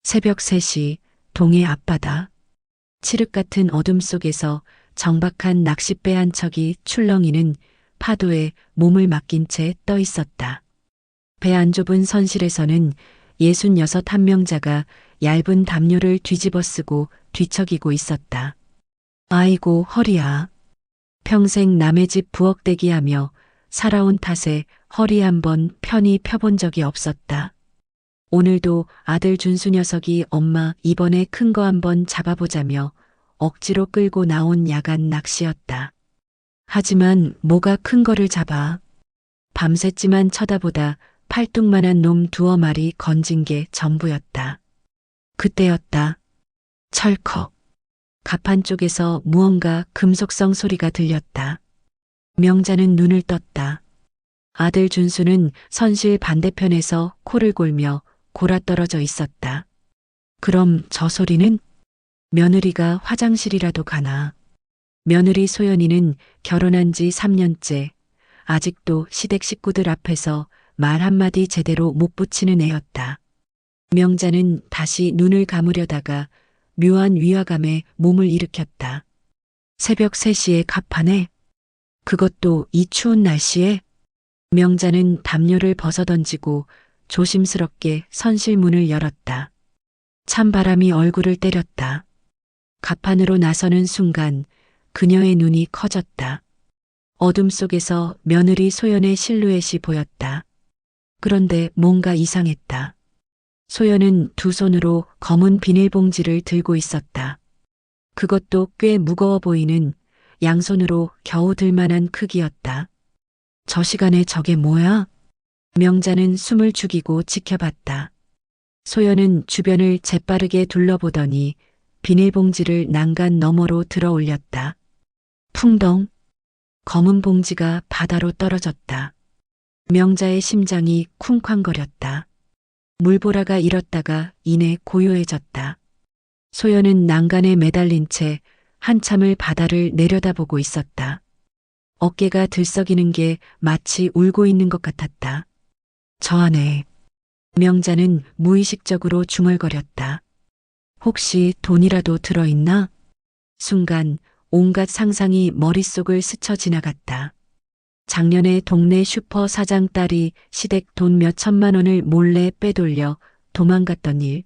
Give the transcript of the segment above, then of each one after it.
새벽 3시 동해 앞바다. 칠흑 같은 어둠 속에서 정박한 낚싯배 한 척이 출렁이는 파도에 몸을 맡긴 채 떠 있었다. 배 안좁은 선실에서는 66 함명자가 얇은 담요를 뒤집어 쓰고 뒤척이고 있었다. 아이고 허리야. 평생 남의 집 부엌대기 하며 살아온 탓에 허리 한번 편히 펴본 적이 없었다. 오늘도 아들 준수 녀석이 엄마 이번에 큰 거 한번 잡아보자며 억지로 끌고 나온 야간 낚시였다. 하지만 뭐가 큰 거를 잡아. 밤새지만 쳐다보다 팔뚝만한 놈 2마리 건진 게 전부였다. 그때였다. 철컥. 갑판 쪽에서 무언가 금속성 소리가 들렸다. 명자는 눈을 떴다. 아들 준수는 선실 반대편에서 코를 골며 골아떨어져 있었다. 그럼 저 소리는? 며느리가 화장실이라도 가나. 며느리 소연이는 결혼한 지 3년째. 아직도 시댁 식구들 앞에서 말 한마디 제대로 못 붙이는 애였다. 명자는 다시 눈을 감으려다가 묘한 위화감에 몸을 일으켰다. 새벽 3시에 갑판에? 그것도 이 추운 날씨에? 명자는 담요를 벗어던지고 조심스럽게 선실 문을 열었다. 찬바람이 얼굴을 때렸다. 갑판으로 나서는 순간 그녀의 눈이 커졌다. 어둠 속에서 며느리 소연의 실루엣이 보였다. 그런데 뭔가 이상했다. 소연은 두 손으로 검은 비닐봉지를 들고 있었다. 그것도 꽤 무거워 보이는 양손으로 겨우 들 만한 크기였다. 저 시간에 저게 뭐야? 명자는 숨을 죽이고 지켜봤다. 소연은 주변을 재빠르게 둘러보더니 비닐봉지를 난간 너머로 들어 올렸다. 풍덩. 검은 봉지가 바다로 떨어졌다. 명자의 심장이 쿵쾅거렸다. 물보라가 일었다가 이내 고요해졌다. 소연은 난간에 매달린 채 한참을 바다를 내려다보고 있었다. 어깨가 들썩이는 게 마치 울고 있는 것 같았다. 저 안에. 명자는 무의식적으로 중얼거렸다. 혹시 돈이라도 들어있나? 순간 온갖 상상이 머릿속을 스쳐 지나갔다. 작년에 동네 슈퍼 사장 딸이 시댁 돈 몇 천만 원을 몰래 빼돌려 도망갔던 일.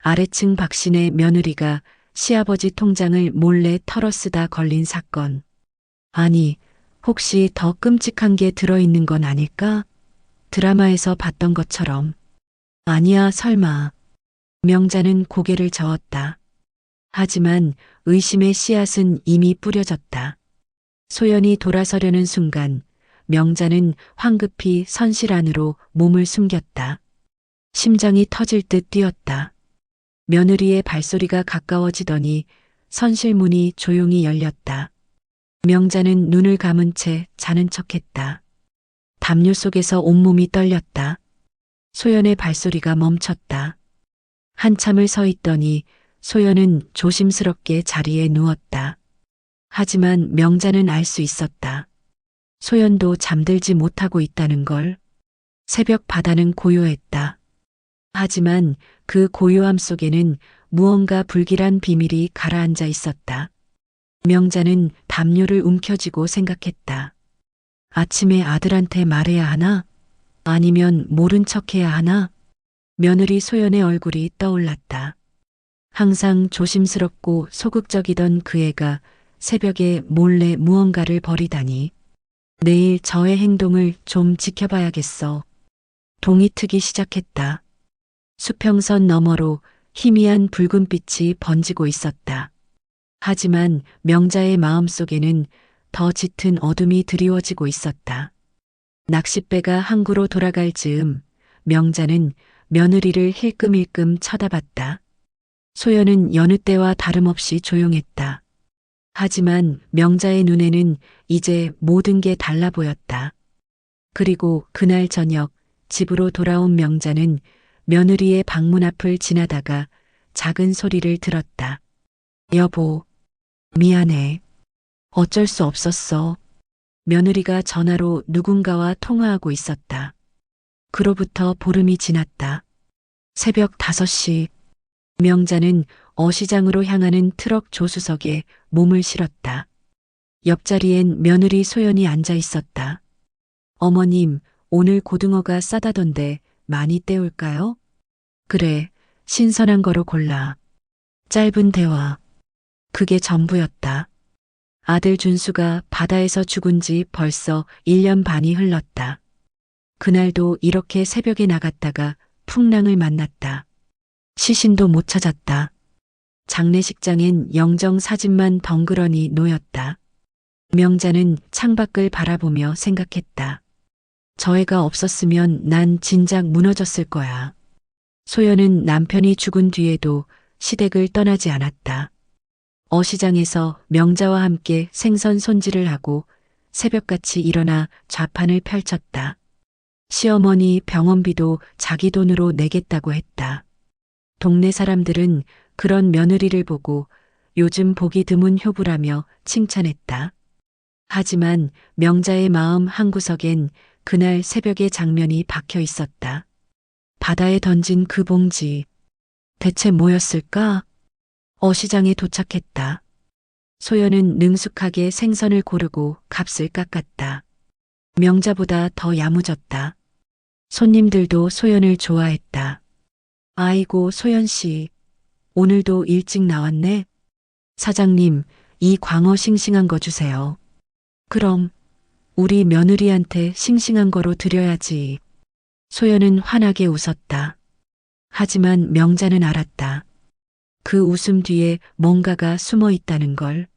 아래층 박신의 며느리가 시아버지 통장을 몰래 털어쓰다 걸린 사건. 아니, 혹시 더 끔찍한 게 들어있는 건 아닐까? 드라마에서 봤던 것처럼. 아니야, 설마. 명자는 고개를 저었다. 하지만 의심의 씨앗은 이미 뿌려졌다. 소연이 돌아서려는 순간 명자는 황급히 선실 안으로 몸을 숨겼다. 심장이 터질 듯 뛰었다. 며느리의 발소리가 가까워지더니 선실 문이 조용히 열렸다. 명자는 눈을 감은 채 자는 척했다. 담요 속에서 온몸이 떨렸다. 소연의 발소리가 멈췄다. 한참을 서 있더니 소연은 조심스럽게 자리에 누웠다. 하지만 명자는 알 수 있었다. 소연도 잠들지 못하고 있다는 걸. 새벽 바다는 고요했다. 하지만 그 고요함 속에는 무언가 불길한 비밀이 가라앉아 있었다. 명자는 담요를 움켜쥐고 생각했다. 아침에 아들한테 말해야 하나? 아니면 모른 척해야 하나? 며느리 소연의 얼굴이 떠올랐다. 항상 조심스럽고 소극적이던 그 애가 새벽에 몰래 무언가를 벌이다니. 내일 저의 행동을 좀 지켜봐야겠어. 동이 트기 시작했다. 수평선 너머로 희미한 붉은 빛이 번지고 있었다. 하지만 명자의 마음속에는 더 짙은 어둠이 드리워지고 있었다. 낚싯배가 항구로 돌아갈 즈음 명자는 며느리를 힐끔힐끔 쳐다봤다. 소연은 여느 때와 다름없이 조용했다. 하지만 명자의 눈에는 이제 모든 게 달라 보였다. 그리고 그날 저녁 집으로 돌아온 명자는 며느리의 방문 앞을 지나다가 작은 소리를 들었다. 여보, 미안해. 어쩔 수 없었어. 며느리가 전화로 누군가와 통화하고 있었다. 그로부터 보름이 지났다. 새벽 5시. 명자는 어시장으로 향하는 트럭 조수석에 몸을 실었다. 옆자리엔 며느리 소연이 앉아 있었다. 어머님, 오늘 고등어가 싸다던데 많이 떼올까요? 그래, 신선한 거로 골라. 짧은 대화. 그게 전부였다. 아들 준수가 바다에서 죽은 지 벌써 1년 반이 흘렀다. 그날도 이렇게 새벽에 나갔다가 풍랑을 만났다. 시신도 못 찾았다. 장례식장엔 영정 사진만 덩그러니 놓였다. 명자는 창밖을 바라보며 생각했다. 저 애가 없었으면 난 진작 무너졌을 거야. 소연은 남편이 죽은 뒤에도 시댁을 떠나지 않았다. 어시장에서 명자와 함께 생선 손질을 하고 새벽같이 일어나 좌판을 펼쳤다. 시어머니 병원비도 자기 돈으로 내겠다고 했다. 동네 사람들은 그런 며느리를 보고 요즘 보기 드문 효부라며 칭찬했다. 하지만 명자의 마음 한구석엔 그날 새벽의 장면이 박혀 있었다. 바다에 던진 그 봉지. 대체 뭐였을까? 어시장에 도착했다. 소연은 능숙하게 생선을 고르고 값을 깎았다. 명자보다 더 야무졌다. 손님들도 소연을 좋아했다. 아이고, 소연 씨. 오늘도 일찍 나왔네. 사장님, 이 광어 싱싱한 거 주세요. 그럼 우리 며느리한테 싱싱한 거로 드려야지. 소연은 환하게 웃었다. 하지만 명자는 알았다. 그 웃음 뒤에 뭔가가 숨어 있다는 걸.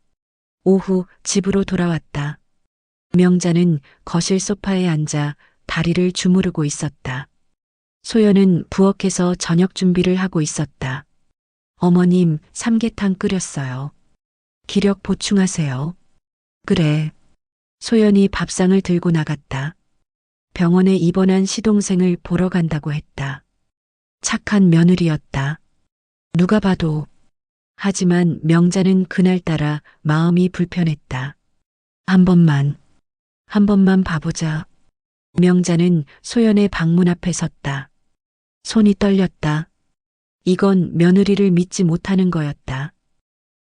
오후 집으로 돌아왔다. 명자는 거실 소파에 앉아 다리를 주무르고 있었다. 소연은 부엌에서 저녁 준비를 하고 있었다. 어머님, 삼계탕 끓였어요. 기력 보충하세요. 그래. 소연이 밥상을 들고 나갔다. 병원에 입원한 시동생을 보러 간다고 했다. 착한 며느리였다. 누가 봐도. 하지만 명자는 그날따라 마음이 불편했다. 한 번만 봐보자. 명자는 소연의 방문 앞에 섰다. 손이 떨렸다. 이건 며느리를 믿지 못하는 거였다.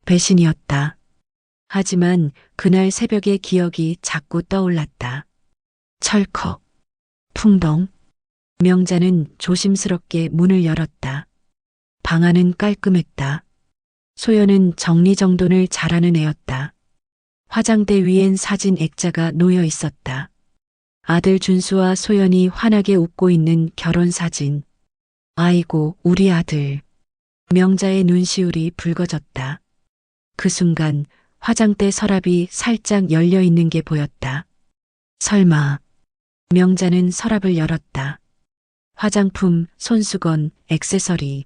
배신이었다. 하지만 그날 새벽의 기억이 자꾸 떠올랐다. 철컥. 풍덩. 명자는 조심스럽게 문을 열었다. 방 안은 깔끔했다. 소연은 정리정돈을 잘하는 애였다. 화장대 위엔 사진 액자가 놓여 있었다. 아들 준수와 소연이 환하게 웃고 있는 결혼사진. 아이고, 우리 아들. 명자의 눈시울이 붉어졌다. 그 순간 화장대 서랍이 살짝 열려 있는 게 보였다. 설마. 명자는 서랍을 열었다. 화장품, 손수건, 액세서리.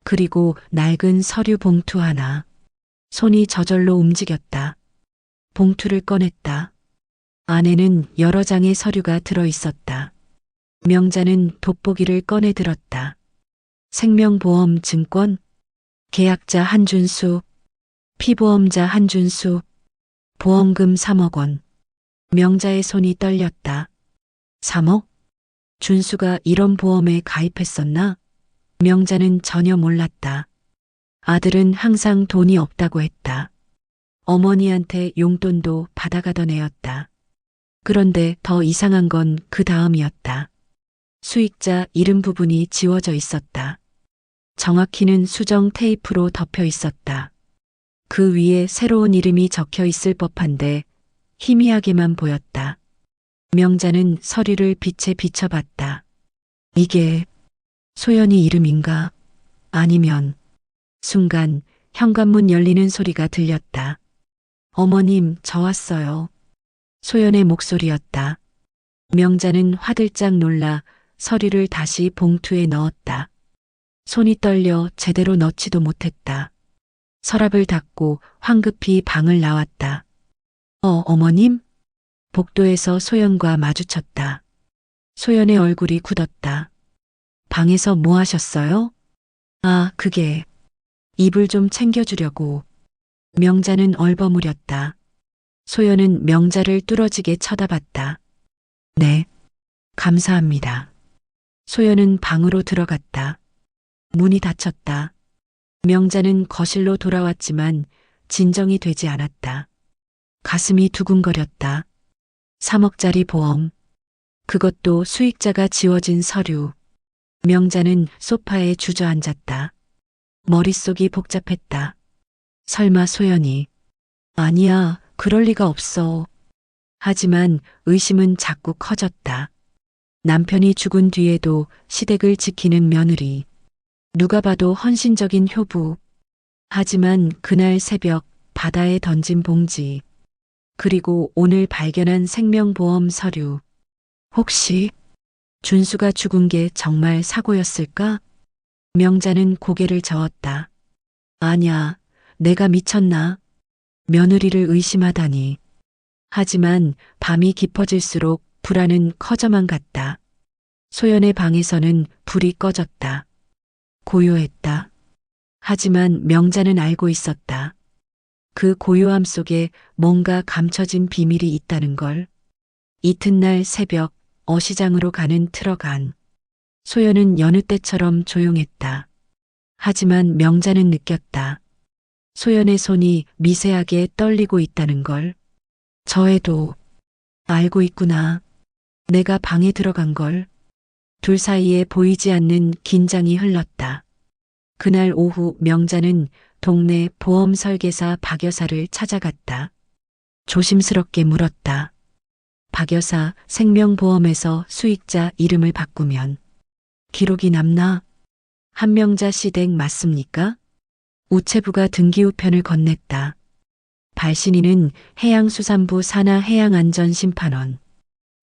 그리고 낡은 서류 봉투 하나. 손이 저절로 움직였다. 봉투를 꺼냈다. 안에는 여러 장의 서류가 들어 있었다. 명자는 돋보기를 꺼내 들었다. 생명보험 증권, 계약자 한준수, 피보험자 한준수, 보험금 3억 원. 명자의 손이 떨렸다. 3억? 준수가 이런 보험에 가입했었나? 명자는 전혀 몰랐다. 아들은 항상 돈이 없다고 했다. 어머니한테 용돈도 받아가던 애였다. 그런데 더 이상한 건 그 다음이었다. 수익자 이름 부분이 지워져 있었다. 정확히는 수정 테이프로 덮여 있었다. 그 위에 새로운 이름이 적혀 있을 법한데 희미하게만 보였다. 명자는 서류를 빛에 비춰봤다. 이게 소연이 이름인가? 아니면. 순간 현관문 열리는 소리가 들렸다. 어머님, 저 왔어요. 소연의 목소리였다. 명자는 화들짝 놀라 서류를 다시 봉투에 넣었다. 손이 떨려 제대로 넣지도 못했다. 서랍을 닫고 황급히 방을 나왔다. 어머님? 복도에서 소연과 마주쳤다. 소연의 얼굴이 굳었다. 방에서 뭐 하셨어요? 아, 그게. 이불 좀 챙겨주려고. 명자는 얼버무렸다. 소연은 명자를 뚫어지게 쳐다봤다. 네, 감사합니다. 소연은 방으로 들어갔다. 문이 닫혔다. 명자는 거실로 돌아왔지만 진정이 되지 않았다. 가슴이 두근거렸다. 3억짜리 보험. 그것도 수익자가 지워진 서류. 명자는 소파에 주저앉았다. 머릿속이 복잡했다. 설마 소연이. 아니야, 그럴 리가 없어. 하지만 의심은 자꾸 커졌다. 남편이 죽은 뒤에도 시댁을 지키는 며느리. 누가 봐도 헌신적인 효부. 하지만 그날 새벽 바다에 던진 봉지. 그리고 오늘 발견한 생명보험 서류. 혹시 준수가 죽은 게 정말 사고였을까? 명자는 고개를 저었다. 아냐, 내가 미쳤나? 며느리를 의심하다니. 하지만 밤이 깊어질수록 불안은 커져만 갔다. 소연의 방에서는 불이 꺼졌다. 고요했다. 하지만 명자는 알고 있었다. 그 고요함 속에 뭔가 감춰진 비밀이 있다는 걸. 이튿날 새벽 어시장으로 가는 트럭 안. 소연은 여느 때처럼 조용했다. 하지만 명자는 느꼈다. 소연의 손이 미세하게 떨리고 있다는 걸. 저 애도 알고 있구나. 내가 방에 들어간 걸. 둘 사이에 보이지 않는 긴장이 흘렀다. 그날 오후 명자는 동네 보험 설계사 박 여사를 찾아갔다. 조심스럽게 물었다. 박 여사, 생명보험에서 수익자 이름을 바꾸면 기록이 남나? 한명자 시댁 맞습니까? 우체부가 등기우편을 건넸다. 발신인은 해양수산부 산하해양안전심판원.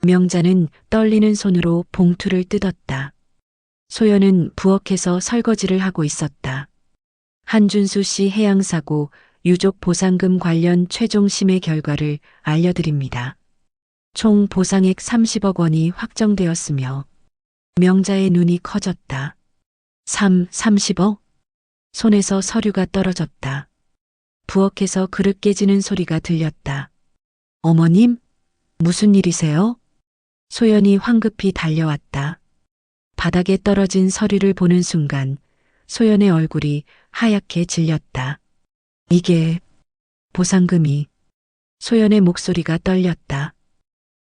명자는 떨리는 손으로 봉투를 뜯었다. 소연은 부엌에서 설거지를 하고 있었다. 한준수 씨 해양사고 유족 보상금 관련 최종 심의 결과를 알려드립니다. 총 보상액 30억 원이 확정되었으며 명자의 눈이 커졌다. 30억? 손에서 서류가 떨어졌다. 부엌에서 그릇 깨지는 소리가 들렸다. 어머님? 무슨 일이세요? 소연이 황급히 달려왔다. 바닥에 떨어진 서류를 보는 순간 소연의 얼굴이 하얗게 질렸다. 이게 보상금이. 소연의 목소리가 떨렸다.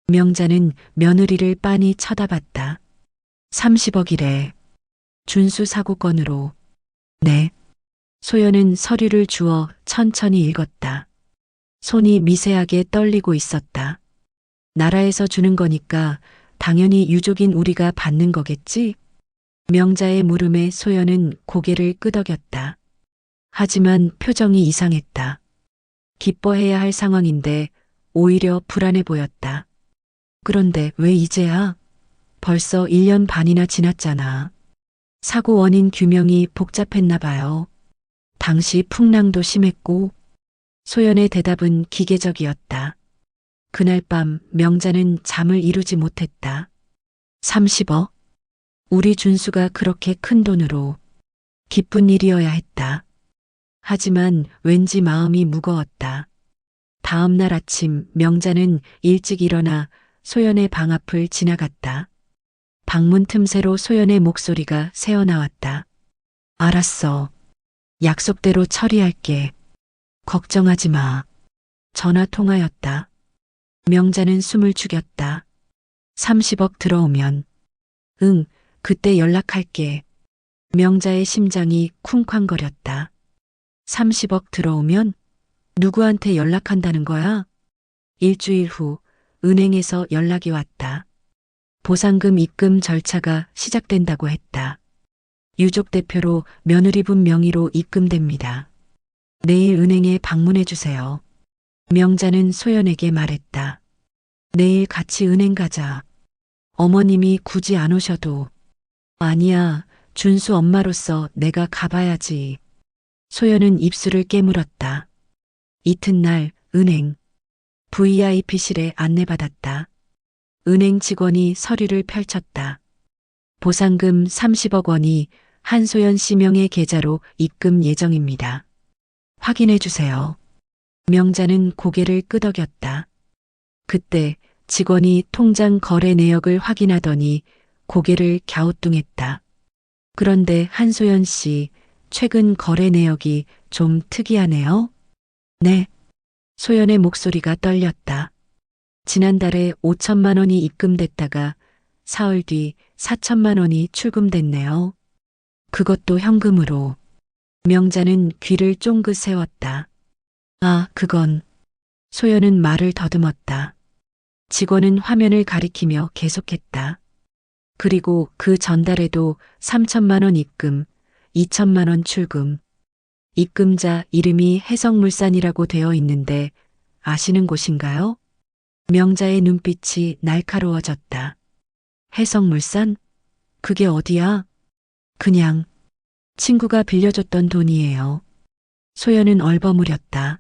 명자는 며느리를 빤히 쳐다봤다. 30억이래. 준수 사고건으로. 네. 소연은 서류를 주워 천천히 읽었다. 손이 미세하게 떨리고 있었다. 나라에서 주는 거니까 당연히 유족인 우리가 받는 거겠지? 명자의 물음에 소연은 고개를 끄덕였다. 하지만 표정이 이상했다. 기뻐해야 할 상황인데 오히려 불안해 보였다. 그런데 왜 이제야? 벌써 1년 반이나 지났잖아. 사고 원인 규명이 복잡했나 봐요. 당시 풍랑도 심했고. 소연의 대답은 기계적이었다. 그날 밤 명자는 잠을 이루지 못했다. 30억? 우리 준수가 그렇게 큰 돈으로. 기쁜 일이어야 했다. 하지만 왠지 마음이 무거웠다. 다음 날 아침 명자는 일찍 일어나 소연의 방 앞을 지나갔다. 방문 틈새로 소연의 목소리가 새어나왔다. 알았어. 약속대로 처리할게. 걱정하지 마. 전화 통화였다. 명자는 숨을 죽였다. 30억 들어오면. 응, 그때 연락할게. 명자의 심장이 쿵쾅거렸다. 30억 들어오면? 누구한테 연락한다는 거야? 일주일 후 은행에서 연락이 왔다. 보상금 입금 절차가 시작된다고 했다. 유족 대표로 며느리분 명의로 입금됩니다. 내일 은행에 방문해 주세요. 명자는 소연에게 말했다. 내일 같이 은행 가자. 어머님이 굳이 안 오셔도. 아니야, 준수 엄마로서 내가 가봐야지. 소연은 입술을 깨물었다. 이튿날 은행. VIP실에 안내받았다. 은행 직원이 서류를 펼쳤다. 보상금 30억 원이 한소연 씨 명의 계좌로 입금 예정입니다. 확인해 주세요. 명자는 고개를 끄덕였다. 그때 직원이 통장 거래 내역을 확인하더니 고개를 갸우뚱했다. 그런데 한소연 씨, 최근 거래 내역이 좀 특이하네요. 네. 소연의 목소리가 떨렸다. 지난달에 5천만 원이 입금됐다가 사흘 뒤 4천만 원이 출금됐네요. 그것도 현금으로. 명자는 귀를 쫑긋 세웠다. 아, 그건. 소연은 말을 더듬었다. 직원은 화면을 가리키며 계속했다. 그리고 그 전달에도 3천만 원 입금, 2천만 원 출금. 입금자 이름이 해성물산이라고 되어 있는데 아시는 곳인가요? 명자의 눈빛이 날카로워졌다. 해성물산? 그게 어디야? 그냥 친구가 빌려줬던 돈이에요. 소연은 얼버무렸다.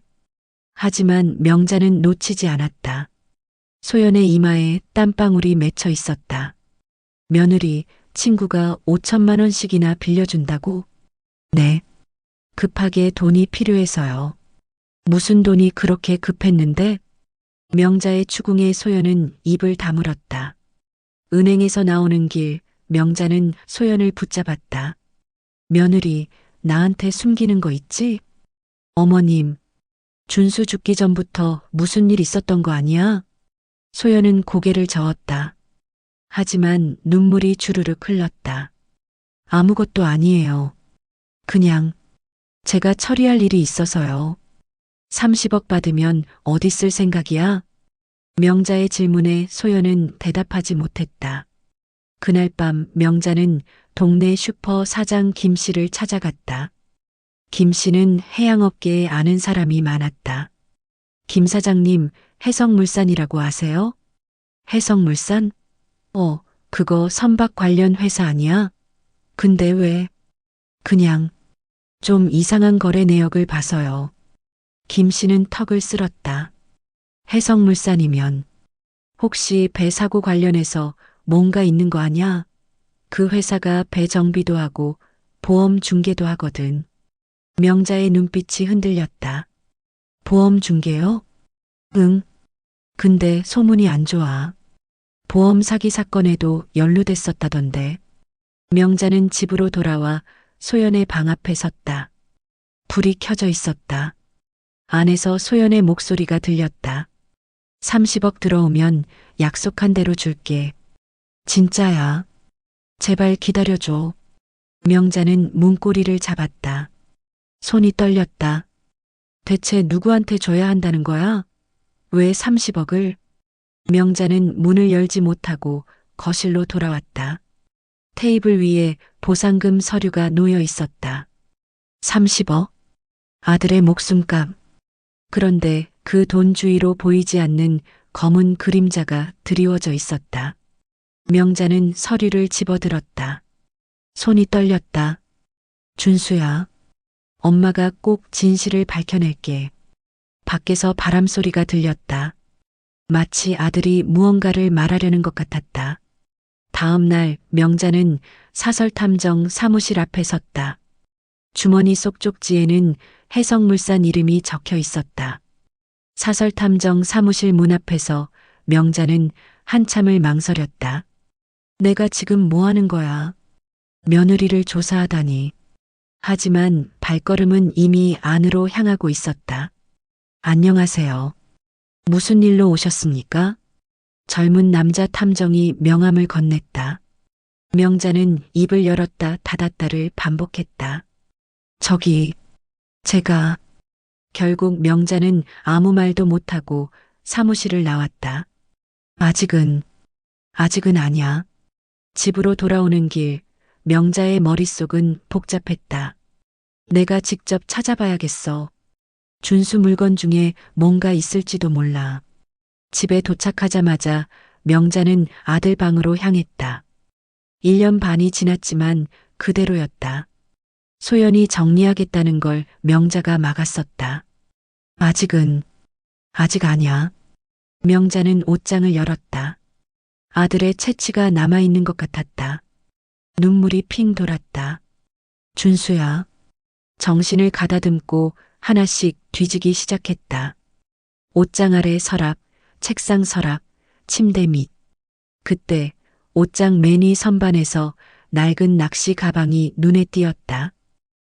하지만 명자는 놓치지 않았다. 소연의 이마에 땀방울이 맺혀 있었다. 며느리, 친구가 5천만 원씩이나 빌려준다고? 네. 급하게 돈이 필요해서요. 무슨 돈이 그렇게 급했는데? 명자의 추궁에 소연은 입을 다물었다. 은행에서 나오는 길, 명자는 소연을 붙잡았다. 며느리, 나한테 숨기는 거 있지? 어머님, 준수 죽기 전부터 무슨 일 있었던 거 아니야? 소연은 고개를 저었다. 하지만 눈물이 주르륵 흘렀다. 아무것도 아니에요. 그냥 제가 처리할 일이 있어서요. 30억 받으면 어디 쓸 생각이야? 명자의 질문에 소연은 대답하지 못했다. 그날 밤 명자는 동네 슈퍼 사장 김 씨를 찾아갔다. 김 씨는 해양업계에 아는 사람이 많았다. 김 사장님, 해성물산이라고 아세요? 해성물산? 그거 선박 관련 회사 아니야? 근데 왜? 그냥 좀 이상한 거래 내역을 봐서요. 김 씨는 턱을 쓸었다. 해성물산이면 혹시 배 사고 관련해서 뭔가 있는 거 아냐? 그 회사가 배 정비도 하고 보험 중개도 하거든. 명자의 눈빛이 흔들렸다. 보험 중개요? 응. 근데 소문이 안 좋아. 보험 사기 사건에도 연루됐었다던데. 명자는 집으로 돌아와 소연의 방 앞에 섰다. 불이 켜져 있었다. 안에서 소연의 목소리가 들렸다. 30억 들어오면 약속한 대로 줄게. 진짜야. 제발 기다려줘. 명자는 문고리를 잡았다. 손이 떨렸다. 대체 누구한테 줘야 한다는 거야? 왜 30억을? 명자는 문을 열지 못하고 거실로 돌아왔다. 테이블 위에 보상금 서류가 놓여 있었다. 30억? 아들의 목숨값. 그런데 그 돈 주위로 보이지 않는 검은 그림자가 드리워져 있었다. 명자는 서류를 집어들었다. 손이 떨렸다. 준수야. 엄마가 꼭 진실을 밝혀낼게. 밖에서 바람 소리가 들렸다. 마치 아들이 무언가를 말하려는 것 같았다. 다음 날 명자는 사설탐정 사무실 앞에 섰다. 주머니 속 쪽지에는 해성물산 이름이 적혀 있었다. 사설탐정 사무실 문 앞에서 명자는 한참을 망설였다. 내가 지금 뭐 하는 거야? 며느리를 조사하다니. 하지만 발걸음은 이미 안으로 향하고 있었다. 안녕하세요. 무슨 일로 오셨습니까? 젊은 남자 탐정이 명함을 건넸다. 명자는 입을 열었다 닫았다를 반복했다. 제가 결국 명자는 아무 말도 못하고 사무실을 나왔다. 아직은 아니야. 집으로 돌아오는 길, 명자의 머릿속은 복잡했다. 내가 직접 찾아봐야겠어. 준수 물건 중에 뭔가 있을지도 몰라. 집에 도착하자마자 명자는 아들 방으로 향했다. 1년 반이 지났지만 그대로였다. 소연이 정리하겠다는 걸 명자가 막았었다. 아직 아니야. 명자는 옷장을 열었다. 아들의 채취가 남아있는 것 같았다. 눈물이 핑 돌았다. 준수야. 정신을 가다듬고 하나씩 뒤지기 시작했다. 옷장 아래 서랍, 책상 서랍, 침대 밑. 그때 옷장 매니 선반에서 낡은 낚시 가방이 눈에 띄었다.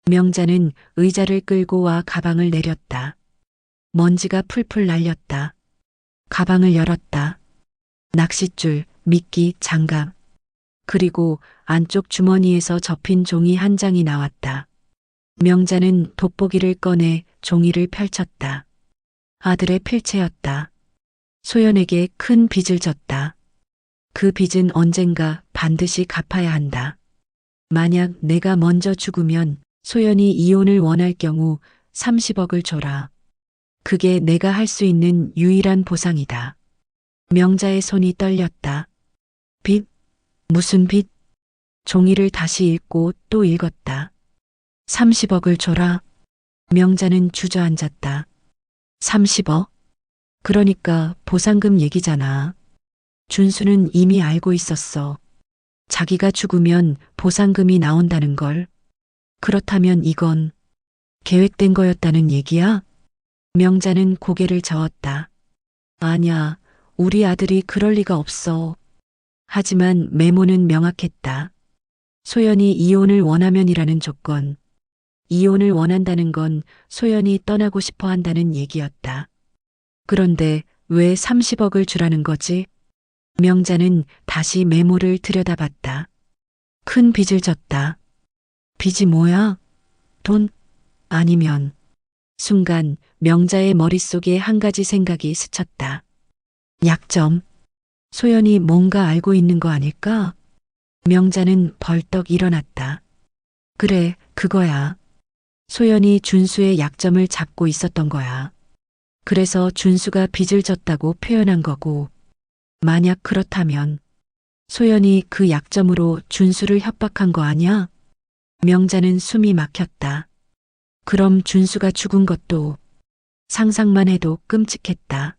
명자는 의자를 끌고 와 가방을 내렸다. 먼지가 풀풀 날렸다. 가방을 열었다. 낚싯줄, 미끼, 장갑. 그리고 안쪽 주머니에서 접힌 종이 한 장이 나왔다. 명자는 돋보기를 꺼내 종이를 펼쳤다. 아들의 필체였다. 소연에게 큰 빚을 졌다. 그 빚은 언젠가 반드시 갚아야 한다. 만약 내가 먼저 죽으면 소연이 이혼을 원할 경우 30억을 줘라. 그게 내가 할 수 있는 유일한 보상이다. 명자의 손이 떨렸다. 빚? 무슨 빚? 종이를 다시 읽고 또 읽었다. 30억을 줘라. 명자는 주저앉았다. 30억? 그러니까 보상금 얘기잖아. 준수는 이미 알고 있었어. 자기가 죽으면 보상금이 나온다는 걸. 그렇다면 이건 계획된 거였다는 얘기야? 명자는 고개를 저었다. 아냐, 우리 아들이 그럴 리가 없어. 하지만 메모는 명확했다. 소연이 이혼을 원하면이라는 조건. 이혼을 원한다는 건 소연이 떠나고 싶어 한다는 얘기였다. 그런데 왜 30억을 주라는 거지? 명자는 다시 메모를 들여다봤다. 큰 빚을 졌다. 빚이 뭐야? 돈? 아니면. 순간 명자의 머릿속에 한 가지 생각이 스쳤다. 약점. 소연이 뭔가 알고 있는 거 아닐까? 명자는 벌떡 일어났다. 그래, 그거야. 소연이 준수의 약점을 잡고 있었던 거야. 그래서 준수가 빚을 졌다고 표현한 거고, 만약 그렇다면 소연이 그 약점으로 준수를 협박한 거 아니야? 명자는 숨이 막혔다. 그럼 준수가 죽은 것도 상상만 해도 끔찍했다.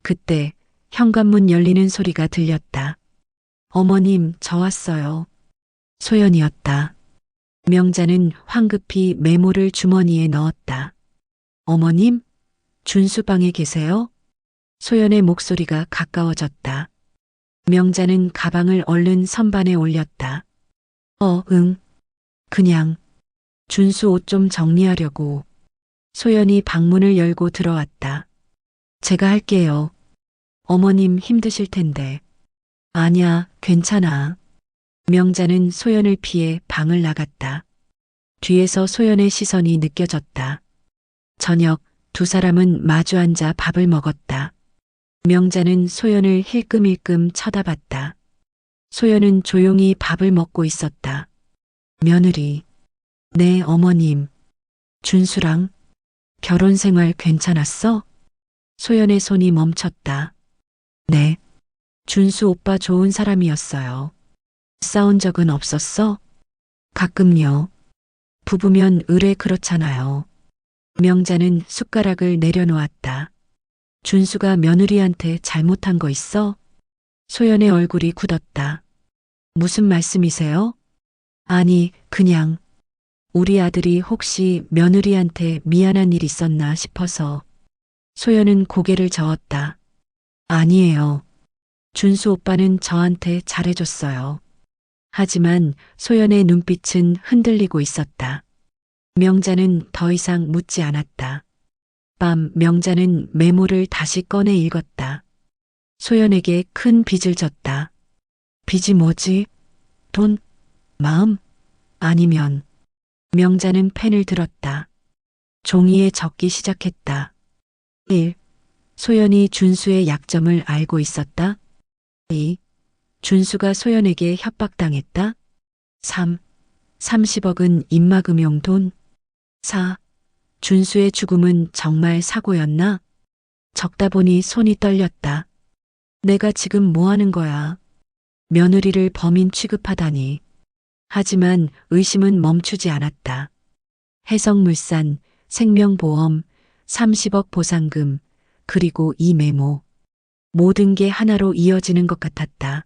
그때 현관문 열리는 소리가 들렸다. 어머님, 저 왔어요. 소연이었다. 명자는 황급히 메모를 주머니에 넣었다. 어머님? 준수 방에 계세요? 소연의 목소리가 가까워졌다. 명자는 가방을 얼른 선반에 올렸다. 응. 그냥 준수 옷 좀 정리하려고. 소연이 방문을 열고 들어왔다. 제가 할게요. 어머님 힘드실 텐데. 아니야, 괜찮아. 명자는 소연을 피해 방을 나갔다. 뒤에서 소연의 시선이 느껴졌다. 저녁 두 사람은 마주 앉아 밥을 먹었다. 명자는 소연을 힐끔힐끔 쳐다봤다. 소연은 조용히 밥을 먹고 있었다. 며느리. 네, 어머님. 준수랑 결혼 생활 괜찮았어? 소연의 손이 멈췄다. 네. 준수 오빠 좋은 사람이었어요. 싸운 적은 없었어? 가끔요. 부부면 의뢰 그렇잖아요. 명자는 숟가락을 내려놓았다. 준수가 며느리한테 잘못한 거 있어? 소연의 얼굴이 굳었다. 무슨 말씀이세요? 아니, 그냥 우리 아들이 혹시 며느리한테 미안한 일 있었나 싶어서. 소연은 고개를 저었다. 아니에요. 준수 오빠는 저한테 잘해줬어요. 하지만 소연의 눈빛은 흔들리고 있었다. 명자는 더 이상 묻지 않았다. 밤 명자는 메모를 다시 꺼내 읽었다. 소연에게 큰 빚을 졌다. 빚이 뭐지? 돈? 마음? 아니면. 명자는 펜을 들었다. 종이에 적기 시작했다. 1. 소연이 준수의 약점을 알고 있었다. 2. 준수가 소연에게 협박당했다. 3. 30억은 입막음용 돈. 4. 준수의 죽음은 정말 사고였나? 적다 보니 손이 떨렸다. 내가 지금 뭐 하는 거야? 며느리를 범인 취급하다니. 하지만 의심은 멈추지 않았다. 해성물산, 생명보험, 30억 보상금, 그리고 이 메모. 모든 게 하나로 이어지는 것 같았다.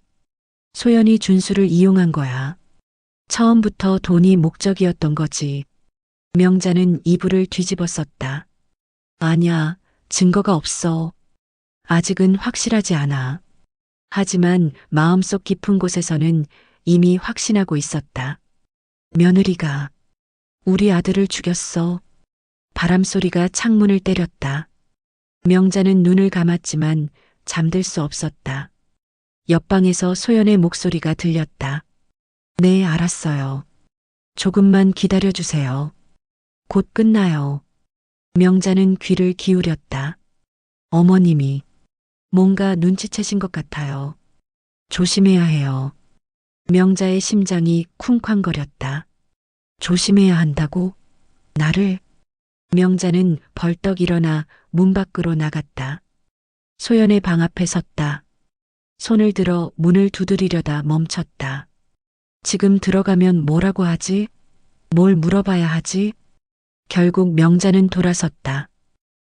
소연이 준수를 이용한 거야. 처음부터 돈이 목적이었던 거지. 명자는 이불을 뒤집어 썼다. 아냐, 증거가 없어. 아직은 확실하지 않아. 하지만 마음속 깊은 곳에서는 이미 확신하고 있었다. 며느리가 우리 아들을 죽였어. 바람소리가 창문을 때렸다. 명자는 눈을 감았지만 잠들 수 없었다. 옆방에서 소연의 목소리가 들렸다. 네, 알았어요. 조금만 기다려주세요. 곧 끝나요. 명자는 귀를 기울였다. 어머님이 뭔가 눈치채신 것 같아요. 조심해야 해요. 명자의 심장이 쿵쾅거렸다. 조심해야 한다고? 나를? 명자는 벌떡 일어나 문 밖으로 나갔다. 소연의 방 앞에 섰다. 손을 들어 문을 두드리려다 멈췄다. 지금 들어가면 뭐라고 하지? 뭘 물어봐야 하지? 결국 명자는 돌아섰다.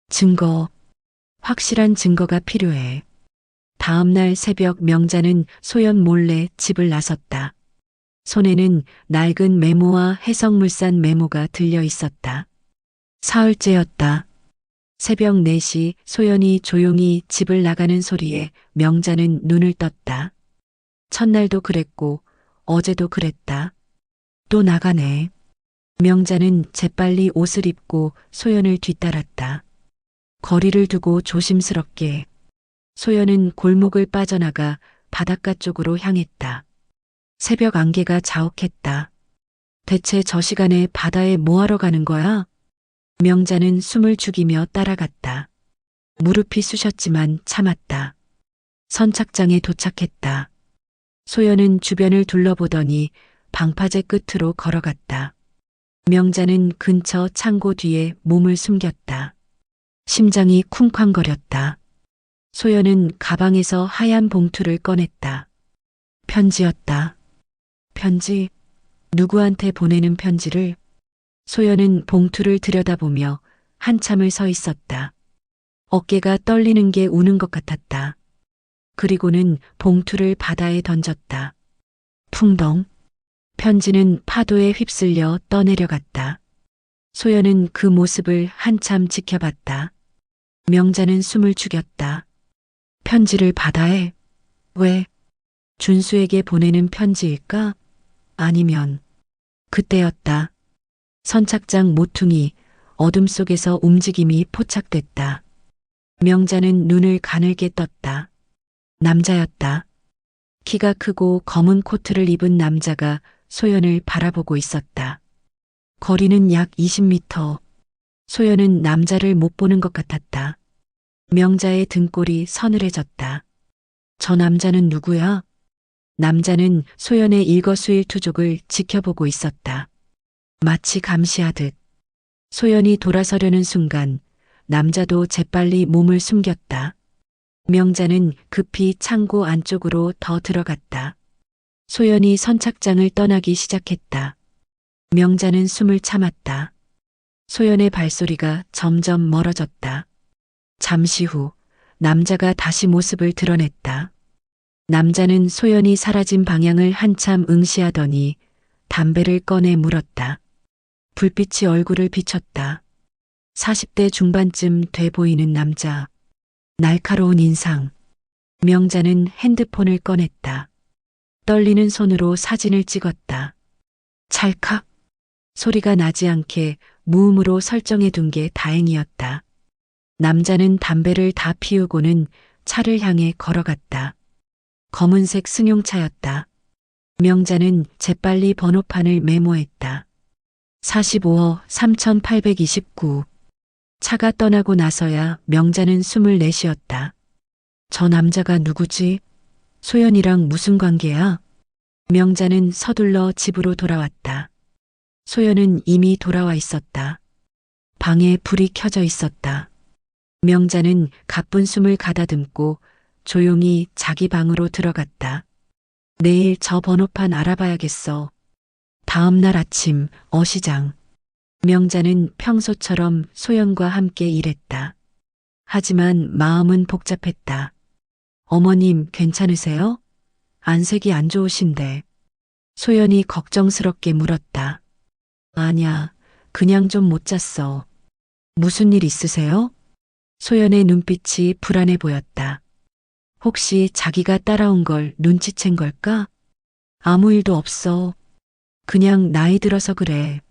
증거, 확실한 증거가 필요해. 다음 날 새벽 명자는 소연 몰래 집을 나섰다. 손에는 낡은 메모와 해성물산 메모가 들려 있었다. 사흘째였다. 새벽 4시 소연이 조용히 집을 나가는 소리에 명자는 눈을 떴다. 첫날도 그랬고 어제도 그랬다. 또 나가네. 명자는 재빨리 옷을 입고 소연을 뒤따랐다. 거리를 두고 조심스럽게. 소연은 골목을 빠져나가 바닷가 쪽으로 향했다. 새벽 안개가 자욱했다. 대체 저 시간에 바다에 뭐하러 가는 거야? 명자는 숨을 죽이며 따라갔다. 무릎이 쑤셨지만 참았다. 선착장에 도착했다. 소연은 주변을 둘러보더니 방파제 끝으로 걸어갔다. 명자는 근처 창고 뒤에 몸을 숨겼다. 심장이 쿵쾅거렸다. 소연은 가방에서 하얀 봉투를 꺼냈다. 편지였다. 편지? 누구한테 보내는 편지를? 소연은 봉투를 들여다보며 한참을 서 있었다. 어깨가 떨리는 게 우는 것 같았다. 그리고는 봉투를 바다에 던졌다. 풍덩. 편지는 파도에 휩쓸려 떠내려갔다. 소연은 그 모습을 한참 지켜봤다. 명자는 숨을 죽였다. 편지를 바다에? 왜? 준수에게 보내는 편지일까? 아니면 그때였다. 선착장 모퉁이 어둠 속에서 움직임이 포착됐다. 명자는 눈을 가늘게 떴다. 남자였다. 키가 크고 검은 코트를 입은 남자가 소연을 바라보고 있었다. 거리는 약 20m. 소연은 남자를 못 보는 것 같았다. 명자의 등골이 서늘해졌다. 저 남자는 누구야? 남자는 소연의 일거수일투족을 지켜보고 있었다. 마치 감시하듯. 소연이 돌아서려는 순간 남자도 재빨리 몸을 숨겼다. 명자는 급히 창고 안쪽으로 더 들어갔다. 소연이 선착장을 떠나기 시작했다. 명자는 숨을 참았다. 소연의 발소리가 점점 멀어졌다. 잠시 후 남자가 다시 모습을 드러냈다. 남자는 소연이 사라진 방향을 한참 응시하더니 담배를 꺼내 물었다. 불빛이 얼굴을 비췄다. 40대 중반쯤 돼 보이는 남자. 날카로운 인상. 명자는 핸드폰을 꺼냈다. 떨리는 손으로 사진을 찍었다. 찰칵. 소리가 나지 않게 무음으로 설정해 둔 게 다행이었다. 남자는 담배를 다 피우고는 차를 향해 걸어갔다. 검은색 승용차였다. 명자는 재빨리 번호판을 메모했다. 45호 3829. 차가 떠나고 나서야 명자는 숨을 내쉬었다. 저 남자가 누구지? 소연이랑 무슨 관계야? 명자는 서둘러 집으로 돌아왔다. 소연은 이미 돌아와 있었다. 방에 불이 켜져 있었다. 명자는 가쁜 숨을 가다듬고 조용히 자기 방으로 들어갔다. 내일 저 번호판 알아봐야겠어. 다음 날 아침 어시장. 명자는 평소처럼 소연과 함께 일했다. 하지만 마음은 복잡했다. 어머님 괜찮으세요? 안색이 안 좋으신데. 소연이 걱정스럽게 물었다. 아냐, 그냥 좀 못 잤어. 무슨 일 있으세요? 소연의 눈빛이 불안해 보였다. 혹시 자기가 따라온 걸 눈치챈 걸까? 아무 일도 없어. 그냥 나이 들어서 그래.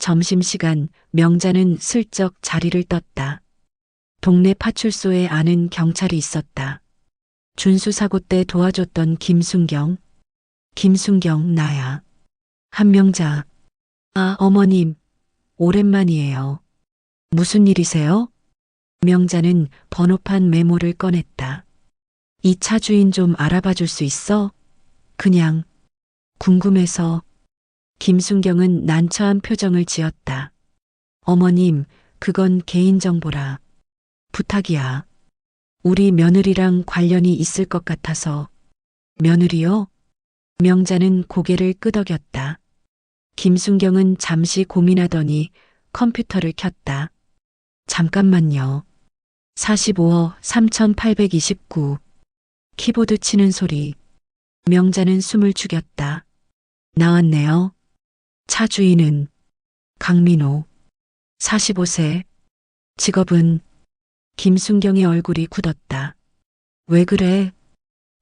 점심시간 명자는 슬쩍 자리를 떴다. 동네 파출소에 아는 경찰이 있었다. 준수 사고 때 도와줬던 김순경. 김순경 나야. 한명자. 아, 어머님. 오랜만이에요. 무슨 일이세요? 명자는 번호판 메모를 꺼냈다. 이 차 주인 좀 알아봐 줄 수 있어? 그냥 궁금해서. 김순경은 난처한 표정을 지었다. 어머님, 그건 개인정보라. 부탁이야. 우리 며느리랑 관련이 있을 것 같아서. 며느리요? 명자는 고개를 끄덕였다. 김순경은 잠시 고민하더니 컴퓨터를 켰다. 잠깐만요. 45억 3829. 키보드 치는 소리. 명자는 숨을 죽였다. 나왔네요. 차 주인은 강민호. 45세. 직업은. 김순경의 얼굴이 굳었다. 왜 그래?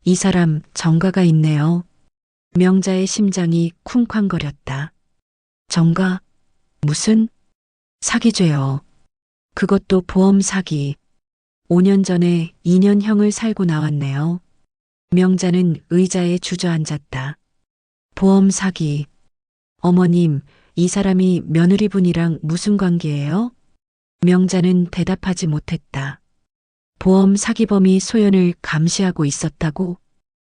이 사람 정가가 있네요. 명자의 심장이 쿵쾅거렸다. 정가? 무슨? 사기죄요. 그것도 보험 사기. 5년 전에 2년형을 살고 나왔네요. 명자는 의자에 주저앉았다. 보험 사기. 어머님, 이 사람이 며느리분이랑 무슨 관계예요? 명자는 대답하지 못했다. 보험 사기범이 소연을 감시하고 있었다고?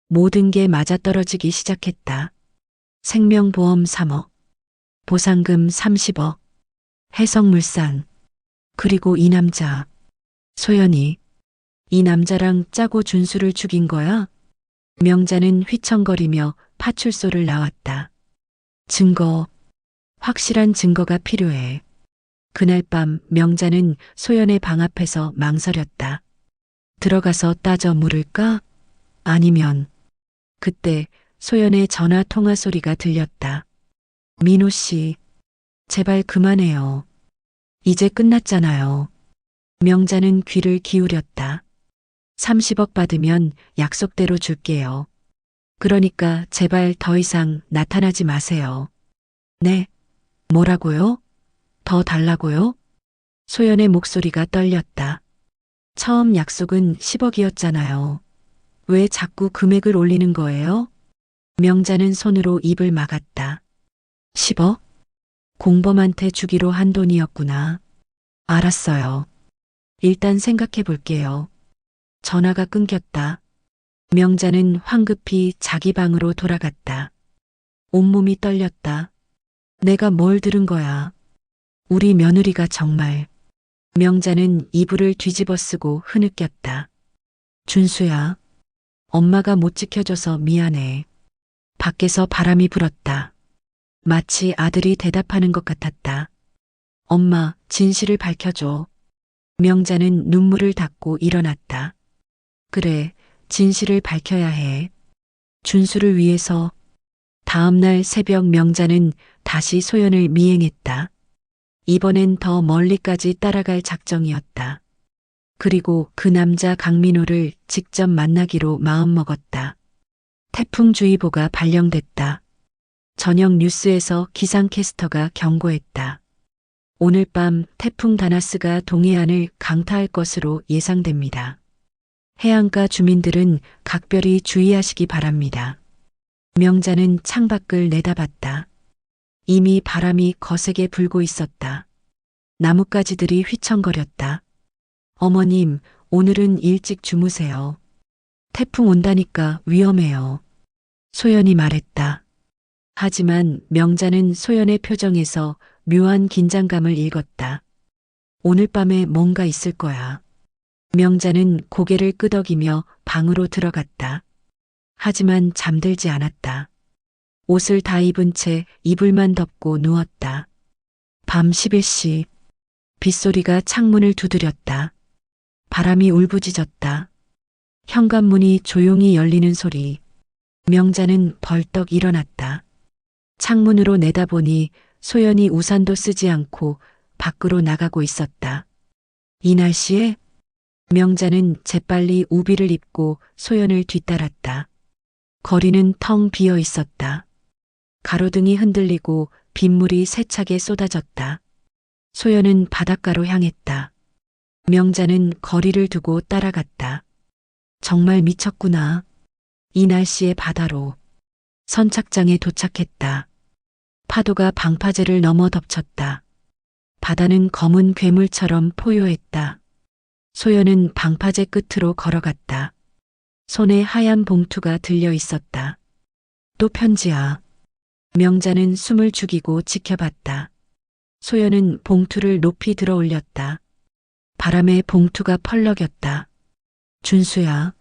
모든 게 맞아떨어지기 시작했다. 생명보험 3억, 보상금 30억, 해성물산, 그리고 이 남자, 소연이. 이 남자랑 짜고 준수를 죽인 거야? 명자는 휘청거리며 파출소를 나왔다. 증거, 확실한 증거가 필요해. 그날 밤 명자는 소연의 방 앞에서 망설였다. 들어가서 따져 물을까? 아니면. 그때 소연의 전화 통화 소리가 들렸다. 민호 씨, 제발 그만해요. 이제 끝났잖아요. 명자는 귀를 기울였다. 30억 받으면 약속대로 줄게요. 그러니까 제발 더 이상 나타나지 마세요. 네? 뭐라고요? 더 달라고요? 소연의 목소리가 떨렸다. 처음 약속은 10억이었잖아요. 왜 자꾸 금액을 올리는 거예요? 명자는 손으로 입을 막았다. 10억? 공범한테 주기로 한 돈이었구나. 알았어요. 일단 생각해 볼게요. 전화가 끊겼다. 명자는 황급히 자기 방으로 돌아갔다. 온몸이 떨렸다. 내가 뭘 들은 거야? 우리 며느리가 정말. 명자는 이불을 뒤집어 쓰고 흐느꼈다. 준수야, 엄마가 못 지켜줘서 미안해. 밖에서 바람이 불었다. 마치 아들이 대답하는 것 같았다. 엄마, 진실을 밝혀줘. 명자는 눈물을 닦고 일어났다. 그래, 진실을 밝혀야 해. 준수를 위해서. 다음 날 새벽 명자는 다시 소연을 미행했다. 이번엔 더 멀리까지 따라갈 작정이었다. 그리고 그 남자 강민호를 직접 만나기로 마음먹었다. 태풍주의보가 발령됐다. 저녁 뉴스에서 기상캐스터가 경고했다. 오늘 밤 태풍 다나스가 동해안을 강타할 것으로 예상됩니다. 해안가 주민들은 각별히 주의하시기 바랍니다. 명자는 창밖을 내다봤다. 이미 바람이 거세게 불고 있었다. 나뭇가지들이 휘청거렸다. 어머님, 오늘은 일찍 주무세요. 태풍 온다니까 위험해요. 소연이 말했다. 하지만 명자는 소연의 표정에서 묘한 긴장감을 읽었다. 오늘 밤에 뭔가 있을 거야. 명자는 고개를 끄덕이며 방으로 들어갔다. 하지만 잠들지 않았다. 옷을 다 입은 채 이불만 덮고 누웠다. 밤 11시. 빗소리가 창문을 두드렸다. 바람이 울부짖었다. 현관문이 조용히 열리는 소리. 명자는 벌떡 일어났다. 창문으로 내다보니 소연이 우산도 쓰지 않고 밖으로 나가고 있었다. 이 날씨에? 명자는 재빨리 우비를 입고 소연을 뒤따랐다. 거리는 텅 비어 있었다. 가로등이 흔들리고 빗물이 세차게 쏟아졌다. 소연은 바닷가로 향했다. 명자는 거리를 두고 따라갔다. 정말 미쳤구나. 이 날씨의 바다로. 선착장에 도착했다. 파도가 방파제를 넘어 덮쳤다. 바다는 검은 괴물처럼 포효했다. 소연은 방파제 끝으로 걸어갔다. 손에 하얀 봉투가 들려 있었다. 또 편지야. 명자는 숨을 죽이고 지켜봤다. 소연은 봉투를 높이 들어 올렸다. 바람에 봉투가 펄럭였다. 준수야.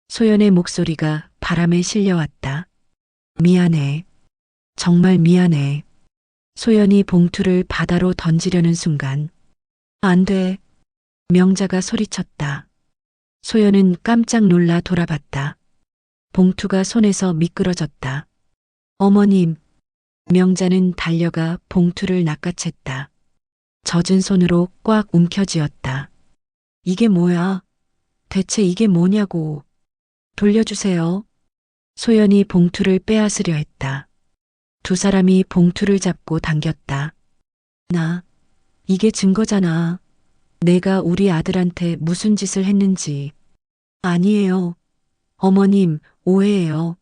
소연의 목소리가 바람에 실려왔다. 미안해. 정말 미안해. 소연이 봉투를 바다로 던지려는 순간 안 돼. 명자가 소리쳤다. 소연은 깜짝 놀라 돌아봤다. 봉투가 손에서 미끄러졌다. 어머님. 명자는 달려가 봉투를 낚아챘다. 젖은 손으로 꽉 움켜쥐었다. 이게 뭐야? 대체 이게 뭐냐고. 돌려주세요. 소연이 봉투를 빼앗으려 했다. 두 사람이 봉투를 잡고 당겼다. 이게 증거잖아. 내가 우리 아들한테 무슨 짓을 했는지. 아니에요. 어머님, 오해예요.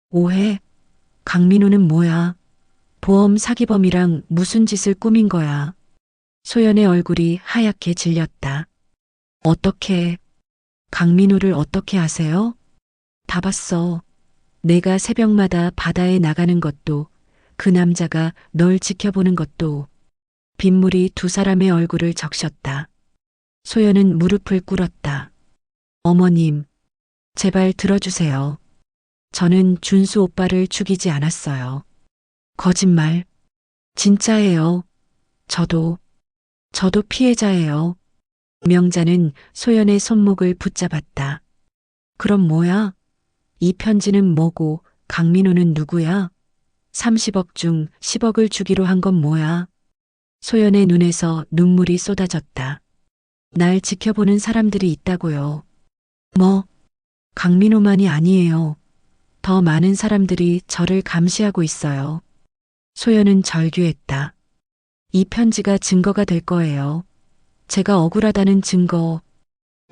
오해? 강민호는 뭐야? 보험 사기범이랑 무슨 짓을 꾸민 거야? 소연의 얼굴이 하얗게 질렸다. 어떻게? 강민호를 어떻게 아세요? 다 봤어. 내가 새벽마다 바다에 나가는 것도, 그 남자가 널 지켜보는 것도. 빗물이 두 사람의 얼굴을 적셨다. 소연은 무릎을 꿇었다. 어머님, 제발 들어주세요. 저는 준수 오빠를 죽이지 않았어요. 거짓말. 진짜예요. 저도 피해자예요. 명자는 소연의 손목을 붙잡았다. 그럼 뭐야? 이 편지는 뭐고 강민호는 누구야? 30억 중 10억을 주기로 한 건 뭐야? 소연의 눈에서 눈물이 쏟아졌다. 날 지켜보는 사람들이 있다고요. 뭐? 강민호만이 아니에요. 더 많은 사람들이 저를 감시하고 있어요. 소연은 절규했다. 이 편지가 증거가 될 거예요. 제가 억울하다는 증거.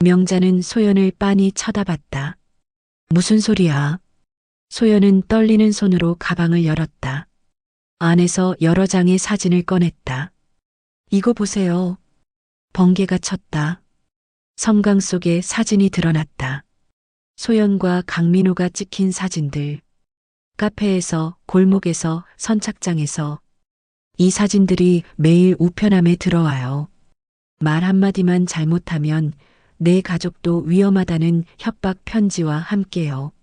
명자는 소연을 빤히 쳐다봤다. 무슨 소리야? 소연은 떨리는 손으로 가방을 열었다. 안에서 여러 장의 사진을 꺼냈다. 이거 보세요. 번개가 쳤다. 섬광 속에 사진이 드러났다. 소연과 강민호가 찍힌 사진들. 카페에서, 골목에서, 선착장에서. 이 사진들이 매일 우편함에 들어와요. 말 한마디만 잘못하면 내 가족도 위험하다는 협박 편지와 함께요.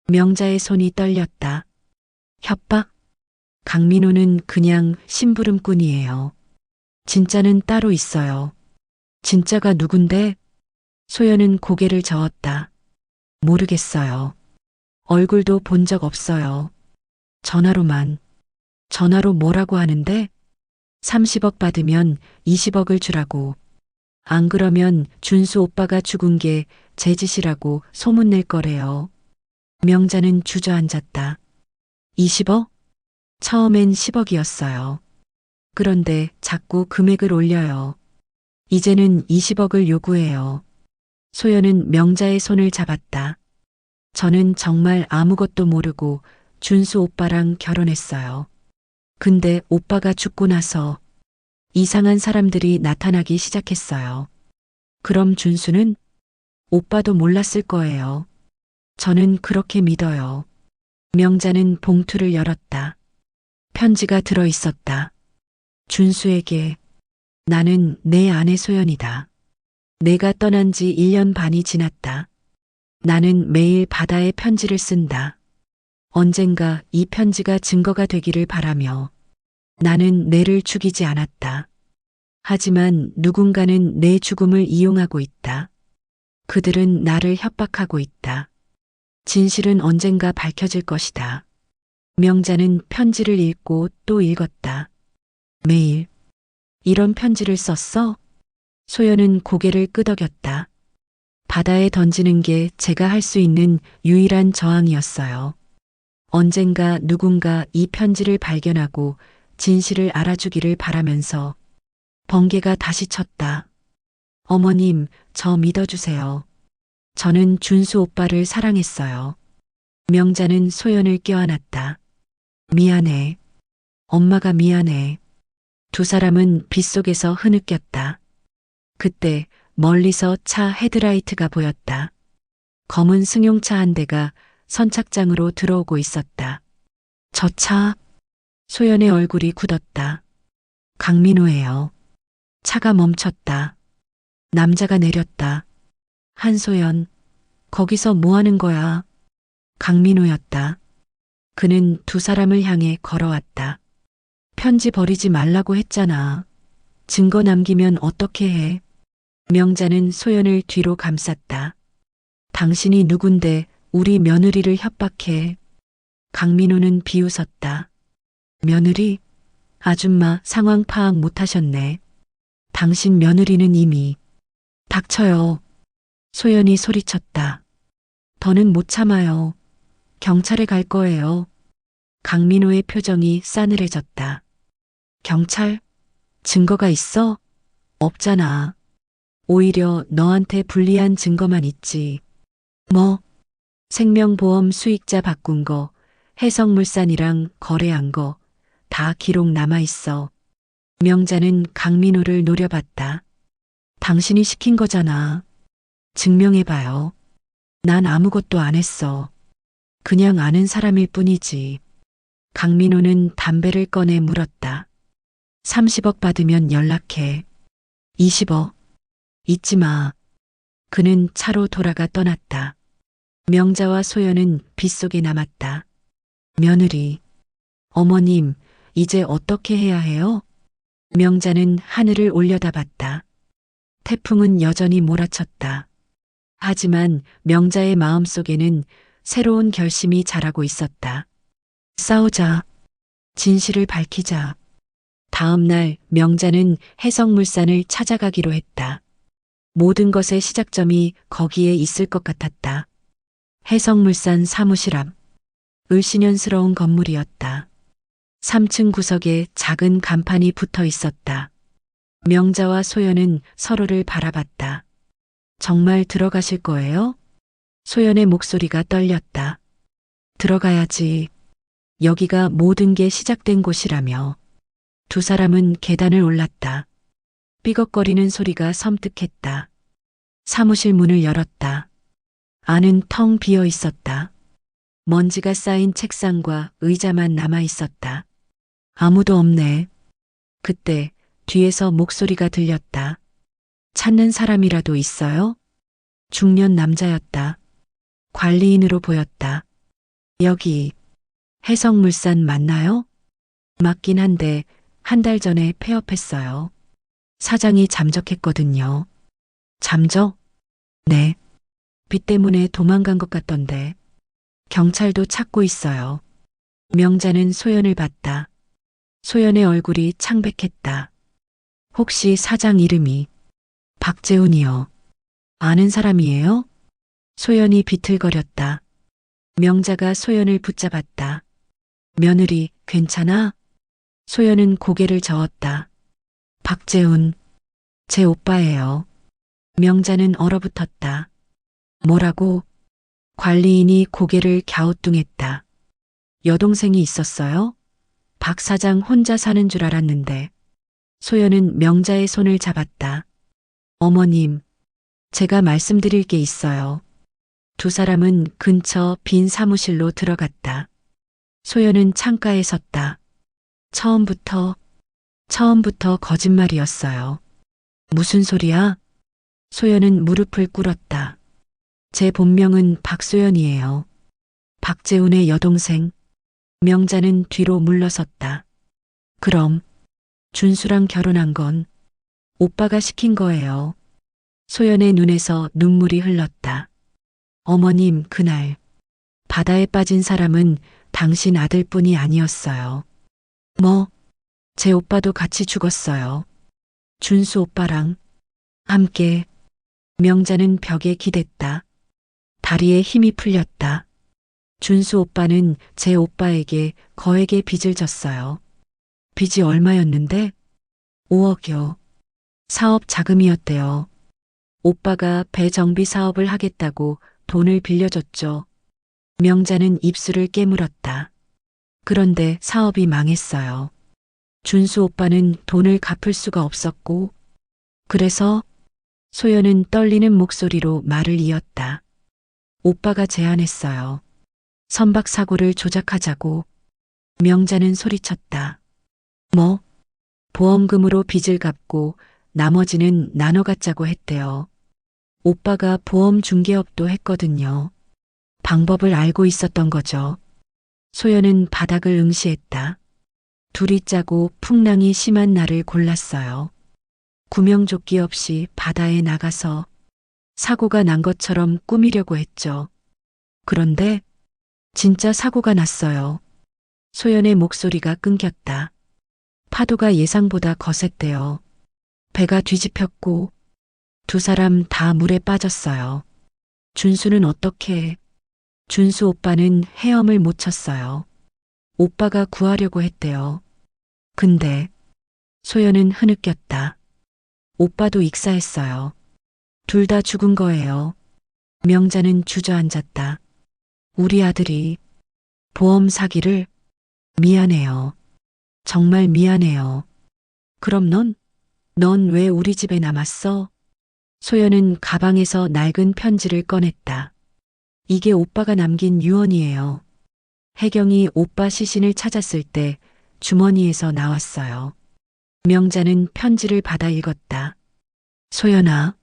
명자의 손이 떨렸다. 협박? 강민호는 그냥 심부름꾼이에요. 진짜는 따로 있어요. 진짜가 누군데? 소연은 고개를 저었다. 모르겠어요. 얼굴도 본 적 없어요. 전화로만. 전화로 뭐라고 하는데? 30억 받으면 20억을 주라고. 안 그러면 준수 오빠가 죽은 게 제 짓이라고 소문낼 거래요. 명자는 주저앉았다. 20억? 처음엔 10억이었어요. 그런데 자꾸 금액을 올려요. 이제는 20억을 요구해요. 소연은 명자의 손을 잡았다. 저는 정말 아무것도 모르고 준수 오빠랑 결혼했어요. 근데 오빠가 죽고 나서 이상한 사람들이 나타나기 시작했어요. 그럼 준수는? 오빠도 몰랐을 거예요. 저는 그렇게 믿어요. 명자는 봉투를 열었다. 편지가 들어 있었다. 준수에게. 나는 내 아내 소연이다. 내가 떠난 지 1년 반이 지났다. 나는 매일 바다에 편지를 쓴다. 언젠가 이 편지가 증거가 되기를 바라며. 나는 내를 죽이지 않았다. 하지만 누군가는 내 죽음을 이용하고 있다. 그들은 나를 협박하고 있다. 진실은 언젠가 밝혀질 것이다. 명자는 편지를 읽고 또 읽었다. 매일. 이런 편지를 썼어? 소연은 고개를 끄덕였다. 바다에 던지는 게 제가 할 수 있는 유일한 저항이었어요. 언젠가 누군가 이 편지를 발견하고 진실을 알아주기를 바라면서 번개가 다시 쳤다. 어머님, 저 믿어주세요. 저는 준수 오빠를 사랑했어요. 명자는 소연을 껴안았다. 미안해. 엄마가 미안해. 두 사람은 빗속에서 흐느꼈다. 그때 멀리서 차 헤드라이트가 보였다. 검은 승용차 한 대가 선착장으로 들어오고 있었다. 저 차, 소연의 얼굴이 굳었다. 강민호예요. 차가 멈췄다. 남자가 내렸다. 한소연, 거기서 뭐 하는 거야? 강민호였다. 그는 두 사람을 향해 걸어왔다. 편지 버리지 말라고 했잖아. 증거 남기면 어떻게 해? 명자는 소연을 뒤로 감쌌다. 당신이 누군데 우리 며느리를 협박해. 강민호는 비웃었다. 며느리? 아줌마 상황 파악 못하셨네. 당신 며느리는 이미. 닥쳐요. 소연이 소리쳤다. 더는 못 참아요. 경찰에 갈 거예요. 강민호의 표정이 싸늘해졌다. 경찰? 증거가 있어? 없잖아. 오히려 너한테 불리한 증거만 있지. 뭐? 생명보험 수익자 바꾼 거, 해성물산이랑 거래한 거, 다 기록 남아있어. 명자는 강민호를 노려봤다. 당신이 시킨 거잖아. 증명해봐요. 난 아무것도 안 했어. 그냥 아는 사람일 뿐이지. 강민호는 담배를 꺼내 물었다. 30억 받으면 연락해. 20억. 잊지 마. 그는 차로 돌아가 떠났다. 명자와 소연은 빗속에 남았다. 며느리. 어머님, 이제 어떻게 해야 해요? 명자는 하늘을 올려다봤다. 태풍은 여전히 몰아쳤다. 하지만 명자의 마음속에는 새로운 결심이 자라고 있었다. 싸우자. 진실을 밝히자. 다음 날 명자는 해성물산을 찾아가기로 했다. 모든 것의 시작점이 거기에 있을 것 같았다. 해성물산 사무실 앞. 을씨년스러운 건물이었다. 3층 구석에 작은 간판이 붙어 있었다. 명자와 소연은 서로를 바라봤다. 정말 들어가실 거예요? 소연의 목소리가 떨렸다. 들어가야지. 여기가 모든 게 시작된 곳이라며. 두 사람은 계단을 올랐다. 삐걱거리는 소리가 섬뜩했다. 사무실 문을 열었다. 안은 텅 비어 있었다. 먼지가 쌓인 책상과 의자만 남아 있었다. 아무도 없네. 그때 뒤에서 목소리가 들렸다. 찾는 사람이라도 있어요? 중년 남자였다. 관리인으로 보였다. 여기 해성물산 맞나요? 맞긴 한데 한 달 전에 폐업했어요. 사장이 잠적했거든요. 잠적? 네. 빚 때문에 도망간 것 같던데. 경찰도 찾고 있어요. 명자는 소연을 봤다. 소연의 얼굴이 창백했다. 혹시 사장 이름이 박재훈이요. 아는 사람이에요? 소연이 비틀거렸다. 명자가 소연을 붙잡았다. 며느리, 괜찮아? 소연은 고개를 저었다. 박재훈, 제 오빠예요. 명자는 얼어붙었다. 뭐라고? 관리인이 고개를 갸우뚱했다. 여동생이 있었어요? 박 사장 혼자 사는 줄 알았는데. 소연은 명자의 손을 잡았다. 어머님, 제가 말씀드릴 게 있어요. 두 사람은 근처 빈 사무실로 들어갔다. 소연은 창가에 섰다. 처음부터 거짓말이었어요. 무슨 소리야? 소연은 무릎을 꿇었다. 제 본명은 박소연이에요. 박재훈의 여동생. 명자는 뒤로 물러섰다. 그럼 준수랑 결혼한 건 오빠가 시킨 거예요. 소연의 눈에서 눈물이 흘렀다. 어머님, 그날 바다에 빠진 사람은 당신 아들뿐이 아니었어요. 뭐? 제 오빠도 같이 죽었어요. 준수 오빠랑 함께. 명자는 벽에 기댔다. 다리에 힘이 풀렸다. 준수 오빠는 제 오빠에게 거액의 빚을 졌어요. 빚이 얼마였는데? 5억이요. 사업 자금이었대요. 오빠가 배 정비 사업을 하겠다고 돈을 빌려줬죠. 명자는 입술을 깨물었다. 그런데 사업이 망했어요. 준수 오빠는 돈을 갚을 수가 없었고, 그래서 소연은 떨리는 목소리로 말을 이었다. 오빠가 제안했어요. 선박 사고를 조작하자고. 명자는 소리쳤다. 뭐? 보험금으로 빚을 갚고 나머지는 나눠 갖자고 했대요. 오빠가 보험 중개업도 했거든요. 방법을 알고 있었던 거죠. 소연은 바닥을 응시했다. 둘이 짜고 풍랑이 심한 날을 골랐어요. 구명조끼 없이 바다에 나가서 사고가 난 것처럼 꾸미려고 했죠. 그런데 진짜 사고가 났어요. 소연의 목소리가 끊겼다. 파도가 예상보다 거셌대요. 배가 뒤집혔고 두 사람 다 물에 빠졌어요. 준수는 어떻게? 준수 오빠는 헤엄을 못 쳤어요. 오빠가 구하려고 했대요. 근데 소연은 흐느꼈다. 오빠도 익사했어요. 둘 다 죽은 거예요. 명자는 주저앉았다. 우리 아들이 보험 사기를. 미안해요. 정말 미안해요. 그럼 넌 왜 우리 집에 남았어? 소연은 가방에서 낡은 편지를 꺼냈다. 이게 오빠가 남긴 유언이에요. 혜경이 오빠 시신을 찾았을 때 주머니에서 나왔어요. 명자는 편지를 받아 읽었다. 소연아,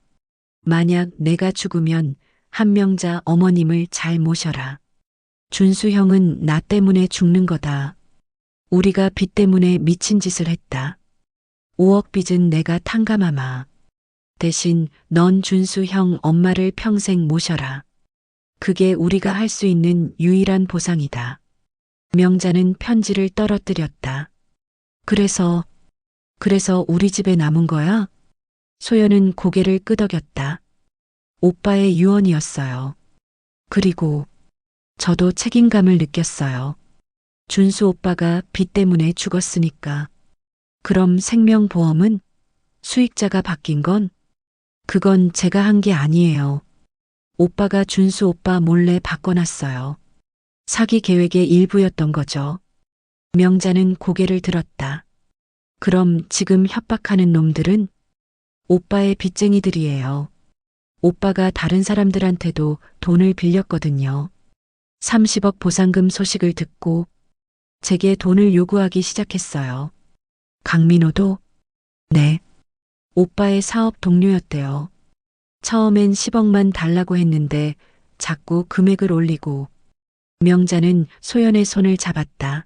만약 내가 죽으면 한명자 어머님을 잘 모셔라. 준수 형은 나 때문에 죽는 거다. 우리가 빚 때문에 미친 짓을 했다. 5억 빚은 내가 탕감하마. 대신 넌 준수 형 엄마를 평생 모셔라. 그게 우리가 할 수 있는 유일한 보상이다. 명자는 편지를 떨어뜨렸다. 그래서 우리 집에 남은 거야? 소연은 고개를 끄덕였다. 오빠의 유언이었어요. 그리고 저도 책임감을 느꼈어요. 준수 오빠가 빚 때문에 죽었으니까. 그럼 생명보험은? 수익자가 바뀐 건? 그건 제가 한 게 아니에요. 오빠가 준수 오빠 몰래 바꿔놨어요. 사기 계획의 일부였던 거죠. 명자는 고개를 들었다. 그럼 지금 협박하는 놈들은? 오빠의 빚쟁이들이에요. 오빠가 다른 사람들한테도 돈을 빌렸거든요. 30억 보상금 소식을 듣고 제게 돈을 요구하기 시작했어요. 강민호도? 네. 오빠의 사업 동료였대요. 처음엔 10억만 달라고 했는데 자꾸 금액을 올리고. 명자는 소연의 손을 잡았다.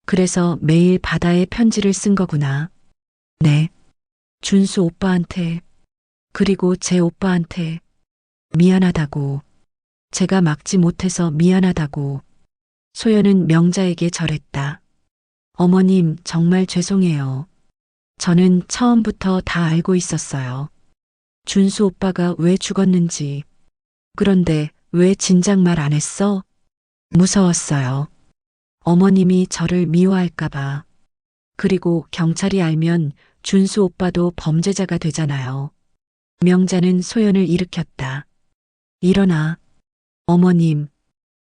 그래서 매일 바다에 편지를 쓴 거구나. 네. 준수 오빠한테, 그리고 제 오빠한테 미안하다고. 제가 막지 못해서 미안하다고. 소연은 명자에게 절했다. 어머님, 정말 죄송해요. 저는 처음부터 다 알고 있었어요. 준수 오빠가 왜 죽었는지. 그런데 왜 진작 말 안 했어? 무서웠어요. 어머님이 저를 미워할까봐. 그리고 경찰이 알면 준수 오빠도 범죄자가 되잖아요. 명자는 소연을 일으켰다. 일어나. 어머님,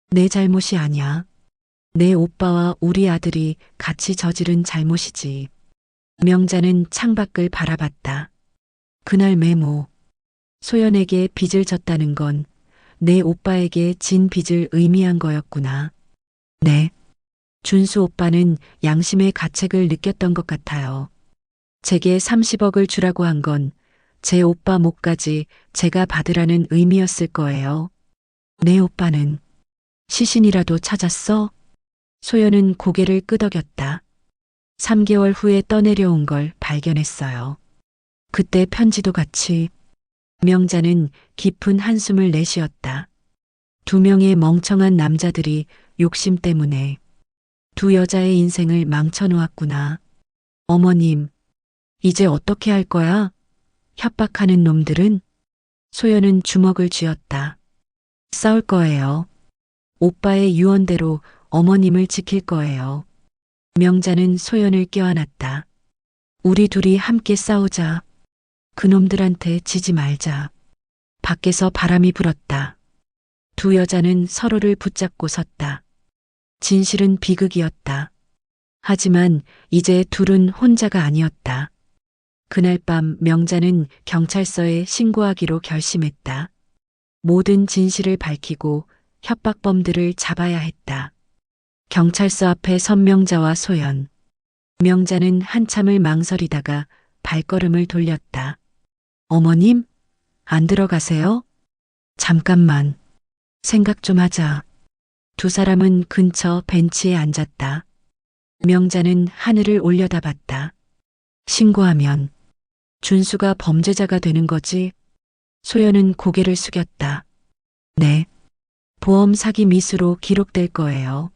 내 잘못이 아니야. 내 오빠와 우리 아들이 같이 저지른 잘못이지. 명자는 창밖을 바라봤다. 그날 메모. 소연에게 빚을 졌다는 건 내 오빠에게 진 빚을 의미한 거였구나. 네. 준수 오빠는 양심의 가책을 느꼈던 것 같아요. 제게 30억을 주라고 한 건 제 오빠 몫까지 제가 받으라는 의미였을 거예요. 내 오빠는 시신이라도 찾았어? 소연은 고개를 끄덕였다. 3개월 후에 떠내려온 걸 발견했어요. 그때 편지도 같이. 명자는 깊은 한숨을 내쉬었다. 2명의 멍청한 남자들이 욕심 때문에 두 여자의 인생을 망쳐놓았구나. 어머님, 이제 어떻게 할 거야? 협박하는 놈들은? 소연은 주먹을 쥐었다. 싸울 거예요. 오빠의 유언대로 어머님을 지킬 거예요. 명자는 소연을 껴안았다. 우리 둘이 함께 싸우자. 그놈들한테 지지 말자. 밖에서 바람이 불었다. 두 여자는 서로를 붙잡고 섰다. 진실은 비극이었다. 하지만 이제 둘은 혼자가 아니었다. 그날 밤 명자는 경찰서에 신고하기로 결심했다. 모든 진실을 밝히고 협박범들을 잡아야 했다. 경찰서 앞에 선 명자와 소연. 명자는 한참을 망설이다가 발걸음을 돌렸다. 어머님, 안 들어가세요? 잠깐만. 생각 좀 하자. 두 사람은 근처 벤치에 앉았다. 명자는 하늘을 올려다봤다. 신고하면 준수가 범죄자가 되는 거지? 소연은 고개를 숙였다. 네. 보험 사기 미수로 기록될 거예요.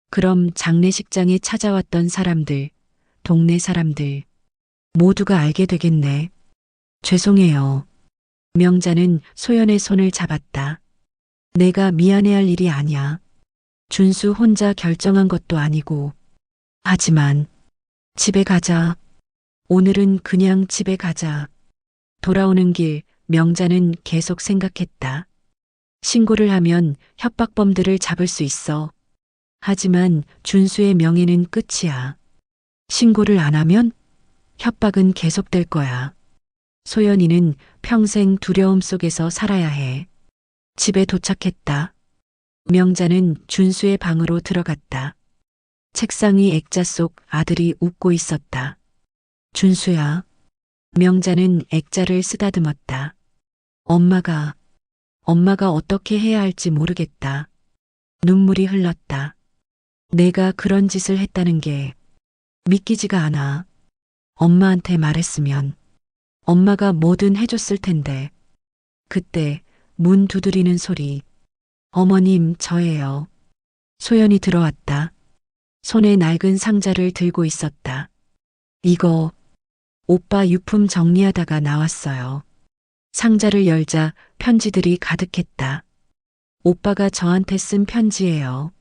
그럼 장례식장에 찾아왔던 사람들, 동네 사람들, 모두가 알게 되겠네. 죄송해요. 명자는 소연의 손을 잡았다. 내가 미안해할 일이 아니야. 준수 혼자 결정한 것도 아니고. 하지만 집에 가자. 오늘은 그냥 집에 가자. 돌아오는 길 명자는 계속 생각했다. 신고를 하면 협박범들을 잡을 수 있어. 하지만 준수의 명예는 끝이야. 신고를 안 하면 협박은 계속될 거야. 소연이는 평생 두려움 속에서 살아야 해. 집에 도착했다. 명자는 준수의 방으로 들어갔다. 책상 위 액자 속 아들이 웃고 있었다. 준수야. 명자는 액자를 쓰다듬었다. 엄마가 어떻게 해야 할지 모르겠다. 눈물이 흘렀다. 내가 그런 짓을 했다는 게 믿기지가 않아. 엄마한테 말했으면 엄마가 뭐든 해줬을 텐데. 그때 문 두드리는 소리. 어머님, 저예요. 소연이 들어왔다. 손에 낡은 상자를 들고 있었다. 이거 오빠 유품 정리하다가 나왔어요. 상자를 열자 편지들이 가득했다. 오빠가 저한테 쓴 편지예요.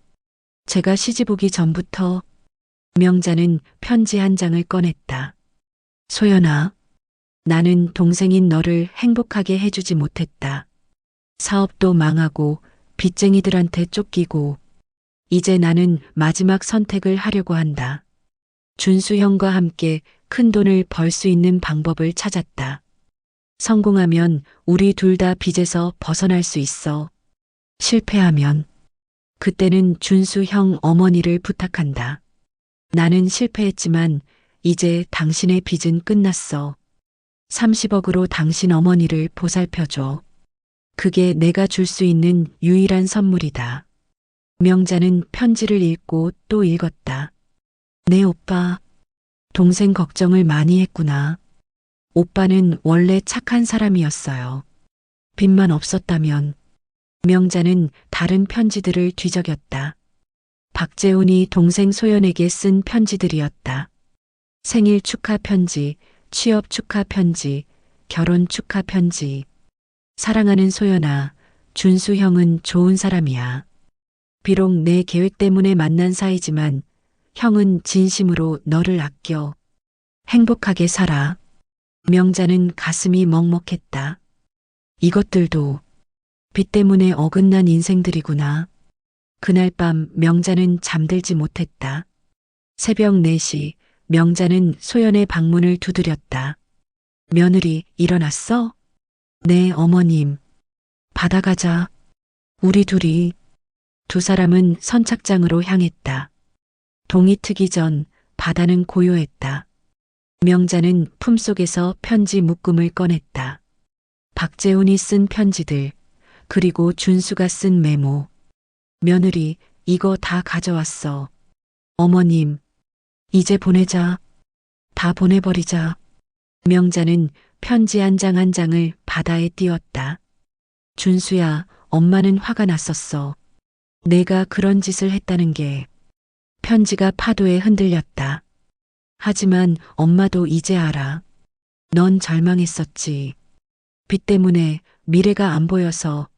제가 시집 오기 전부터. 명자는 편지 한 장을 꺼냈다. 소연아, 나는 동생인 너를 행복하게 해주지 못했다. 사업도 망하고 빚쟁이들한테 쫓기고 이제 나는 마지막 선택을 하려고 한다. 준수 형과 함께 큰 돈을 벌 수 있는 방법을 찾았다. 성공하면 우리 둘 다 빚에서 벗어날 수 있어. 실패하면 그때는 준수 형 어머니를 부탁한다. 나는 실패했지만 이제 당신의 빚은 끝났어. 30억으로 당신 어머니를 보살펴줘. 그게 내가 줄 수 있는 유일한 선물이다. 명자는 편지를 읽고 또 읽었다. 내 오빠, 동생 걱정을 많이 했구나. 오빠는 원래 착한 사람이었어요. 빚만 없었다면. 명자는 다른 편지들을 뒤적였다. 박재훈이 동생 소연에게 쓴 편지들이었다. 생일 축하 편지, 취업 축하 편지, 결혼 축하 편지. 사랑하는 소연아, 준수 형은 좋은 사람이야. 비록 내 계획 때문에 만난 사이지만 형은 진심으로 너를 아껴. 행복하게 살아. 명자는 가슴이 먹먹했다. 이것들도 빚 때문에 어긋난 인생들이구나. 그날 밤 명자는 잠들지 못했다. 새벽 4시 명자는 소연의 방문을 두드렸다. 며느리, 일어났어? 네, 어머님. 받아가자. 우리 둘이. 두 사람은 선착장으로 향했다. 동이 트기 전 바다는 고요했다. 명자는 품속에서 편지 묶음을 꺼냈다. 박재훈이 쓴 편지들, 그리고 준수가 쓴 메모. 며느리, 이거 다 가져왔어. 어머님, 이제 보내자. 다 보내버리자. 명자는 편지 한 장 한 장을 바다에 띄웠다. 준수야, 엄마는 화가 났었어. 내가 그런 짓을 했다는 게. 편지가 파도에 흔들렸다. 하지만 엄마도 이제 알아. 넌 절망했었지. 빚 때문에 미래가 안 보여서.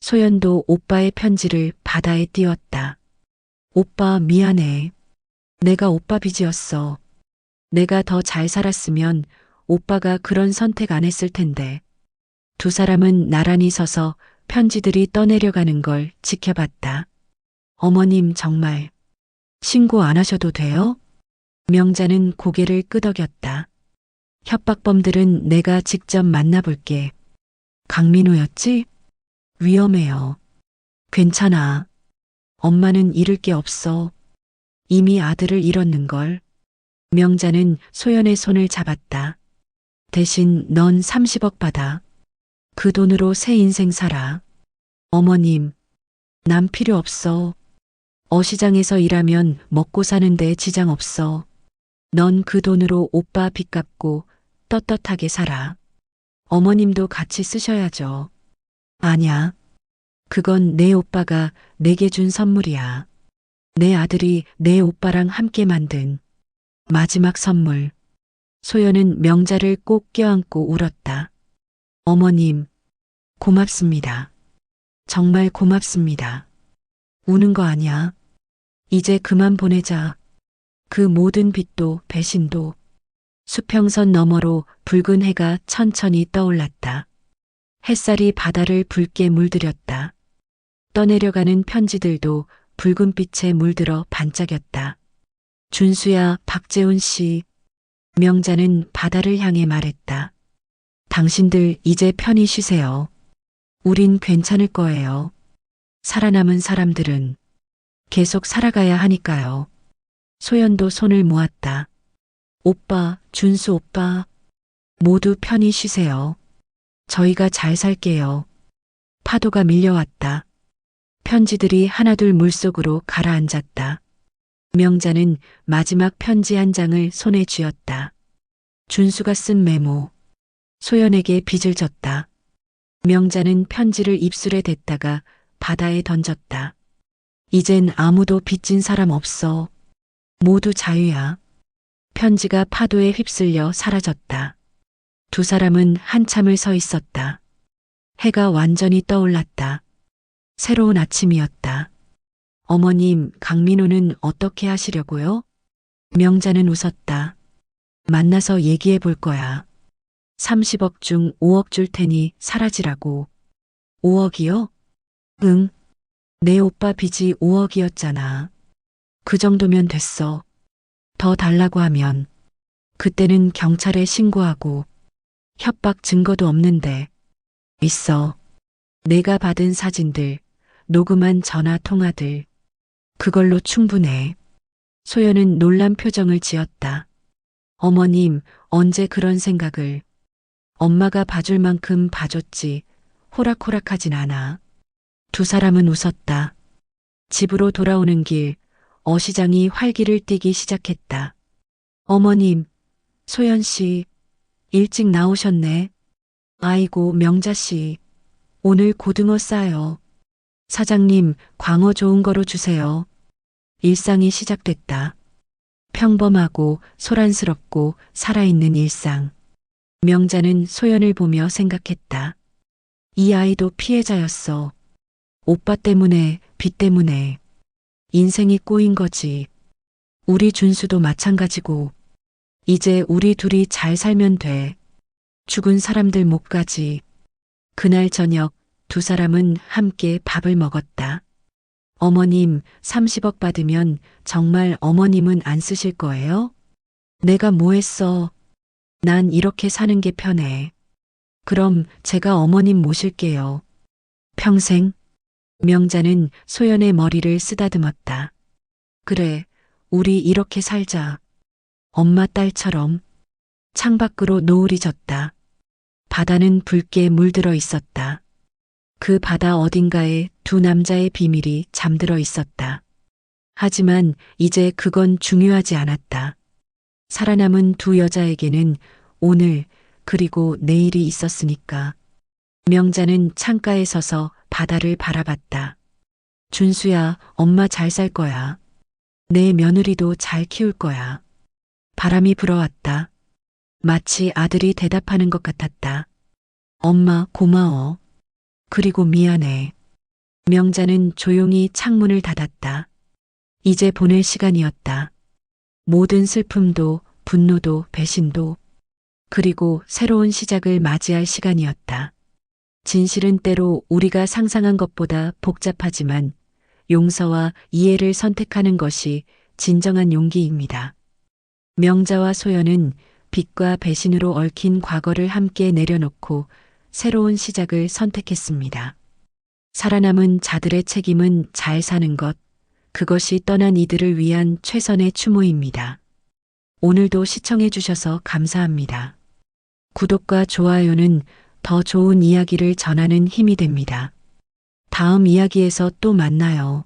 소연도 오빠의 편지를 바다에 띄웠다. 오빠 미안해. 내가 오빠 빚이었어. 내가 더 잘 살았으면 오빠가 그런 선택 안 했을 텐데. 두 사람은 나란히 서서 편지들이 떠내려가는 걸 지켜봤다. 어머님 정말 신고 안 하셔도 돼요? 명자는 고개를 끄덕였다. 협박범들은 내가 직접 만나볼게. 강민호였지? 위험해요. 괜찮아. 엄마는 잃을 게 없어. 이미 아들을 잃었는걸. 명자는 소연의 손을 잡았다. 대신 넌 30억 받아. 그 돈으로 새 인생 살아. 어머님, 난 필요 없어. 어시장에서 일하면 먹고 사는데 지장 없어. 넌 그 돈으로 오빠 빚 갚고 떳떳하게 살아. 어머님도 같이 쓰셔야죠. 아냐. 그건 내 오빠가 내게 준 선물이야. 내 아들이 내 오빠랑 함께 만든 마지막 선물. 소연은 명자를 꼭 껴안고 울었다. 어머님, 고맙습니다. 정말 고맙습니다. 우는 거 아니야. 이제 그만 보내자. 그 모든 빚도 배신도. 수평선 너머로 붉은 해가 천천히 떠올랐다. 햇살이 바다를 붉게 물들였다. 떠내려가는 편지들도 붉은 빛에 물들어 반짝였다. 준수야, 박재훈 씨. 명자는 바다를 향해 말했다. 당신들 이제 편히 쉬세요. 우린 괜찮을 거예요. 살아남은 사람들은 계속 살아가야 하니까요. 소연도 손을 모았다. 오빠, 준수 오빠, 모두 편히 쉬세요. 저희가 잘 살게요. 파도가 밀려왔다. 편지들이 하나둘 물속으로 가라앉았다. 명자는 마지막 편지 한 장을 손에 쥐었다. 준수가 쓴 메모. 소연에게 빚을 졌다. 명자는 편지를 입술에 댔다가 바다에 던졌다. 이젠 아무도 빚진 사람 없어. 모두 자유야. 편지가 파도에 휩쓸려 사라졌다. 두 사람은 한참을 서 있었다. 해가 완전히 떠올랐다. 새로운 아침이었다. 어머님, 강민호는 어떻게 하시려고요? 명자는 웃었다. 만나서 얘기해 볼 거야. 30억 중 5억 줄 테니 사라지라고. 5억이요? 응. 내 오빠 빚이 5억이었잖아. 그 정도면 됐어. 더 달라고 하면 그때는 경찰에 신고하고 협박 증거도 없는데. 있어. 내가 받은 사진들, 녹음한 전화 통화들. 그걸로 충분해. 소연은 놀란 표정을 지었다. 어머님, 언제 그런 생각을. 엄마가 봐줄 만큼 봐줬지. 호락호락하진 않아. 두 사람은 웃었다. 집으로 돌아오는 길, 어시장이 활기를 띠기 시작했다. 어머님, 소연 씨, 일찍 나오셨네. 아이고, 명자 씨, 오늘 고등어 싸요. 사장님, 광어 좋은 거로 주세요. 일상이 시작됐다. 평범하고 소란스럽고 살아있는 일상. 명자는 소연을 보며 생각했다. 이 아이도 피해자였어. 오빠 때문에, 빚 때문에. 인생이 꼬인 거지. 우리 준수도 마찬가지고. 이제 우리 둘이 잘 살면 돼. 죽은 사람들 못 가지. 그날 저녁 두 사람은 함께 밥을 먹었다. 어머님, 30억 받으면 정말 어머님은 안 쓰실 거예요? 내가 뭐 했어? 난 이렇게 사는 게 편해. 그럼 제가 어머님 모실게요. 평생? 명자는 소연의 머리를 쓰다듬었다. 그래, 우리 이렇게 살자. 엄마 딸처럼. 창밖으로 노을이 졌다. 바다는 붉게 물들어 있었다. 그 바다 어딘가에 두 남자의 비밀이 잠들어 있었다. 하지만 이제 그건 중요하지 않았다. 살아남은 두 여자에게는 오늘 그리고 내일이 있었으니까. 명자는 창가에 서서 바다를 바라봤다. 준수야, 엄마 잘 살 거야. 내 며느리도 잘 키울 거야. 바람이 불어왔다. 마치 아들이 대답하는 것 같았다. 엄마, 고마워. 그리고 미안해. 명자는 조용히 창문을 닫았다. 이제 보낼 시간이었다. 모든 슬픔도, 분노도, 배신도, 그리고 새로운 시작을 맞이할 시간이었다. 진실은 때로 우리가 상상한 것보다 복잡하지만 용서와 이해를 선택하는 것이 진정한 용기입니다. 명자와 소연은 빚과 배신으로 얽힌 과거를 함께 내려놓고 새로운 시작을 선택했습니다. 살아남은 자들의 책임은 잘 사는 것, 그것이 떠난 이들을 위한 최선의 추모입니다. 오늘도 시청해 주셔서 감사합니다. 구독과 좋아요는 더 좋은 이야기를 전하는 힘이 됩니다. 다음 이야기에서 또 만나요.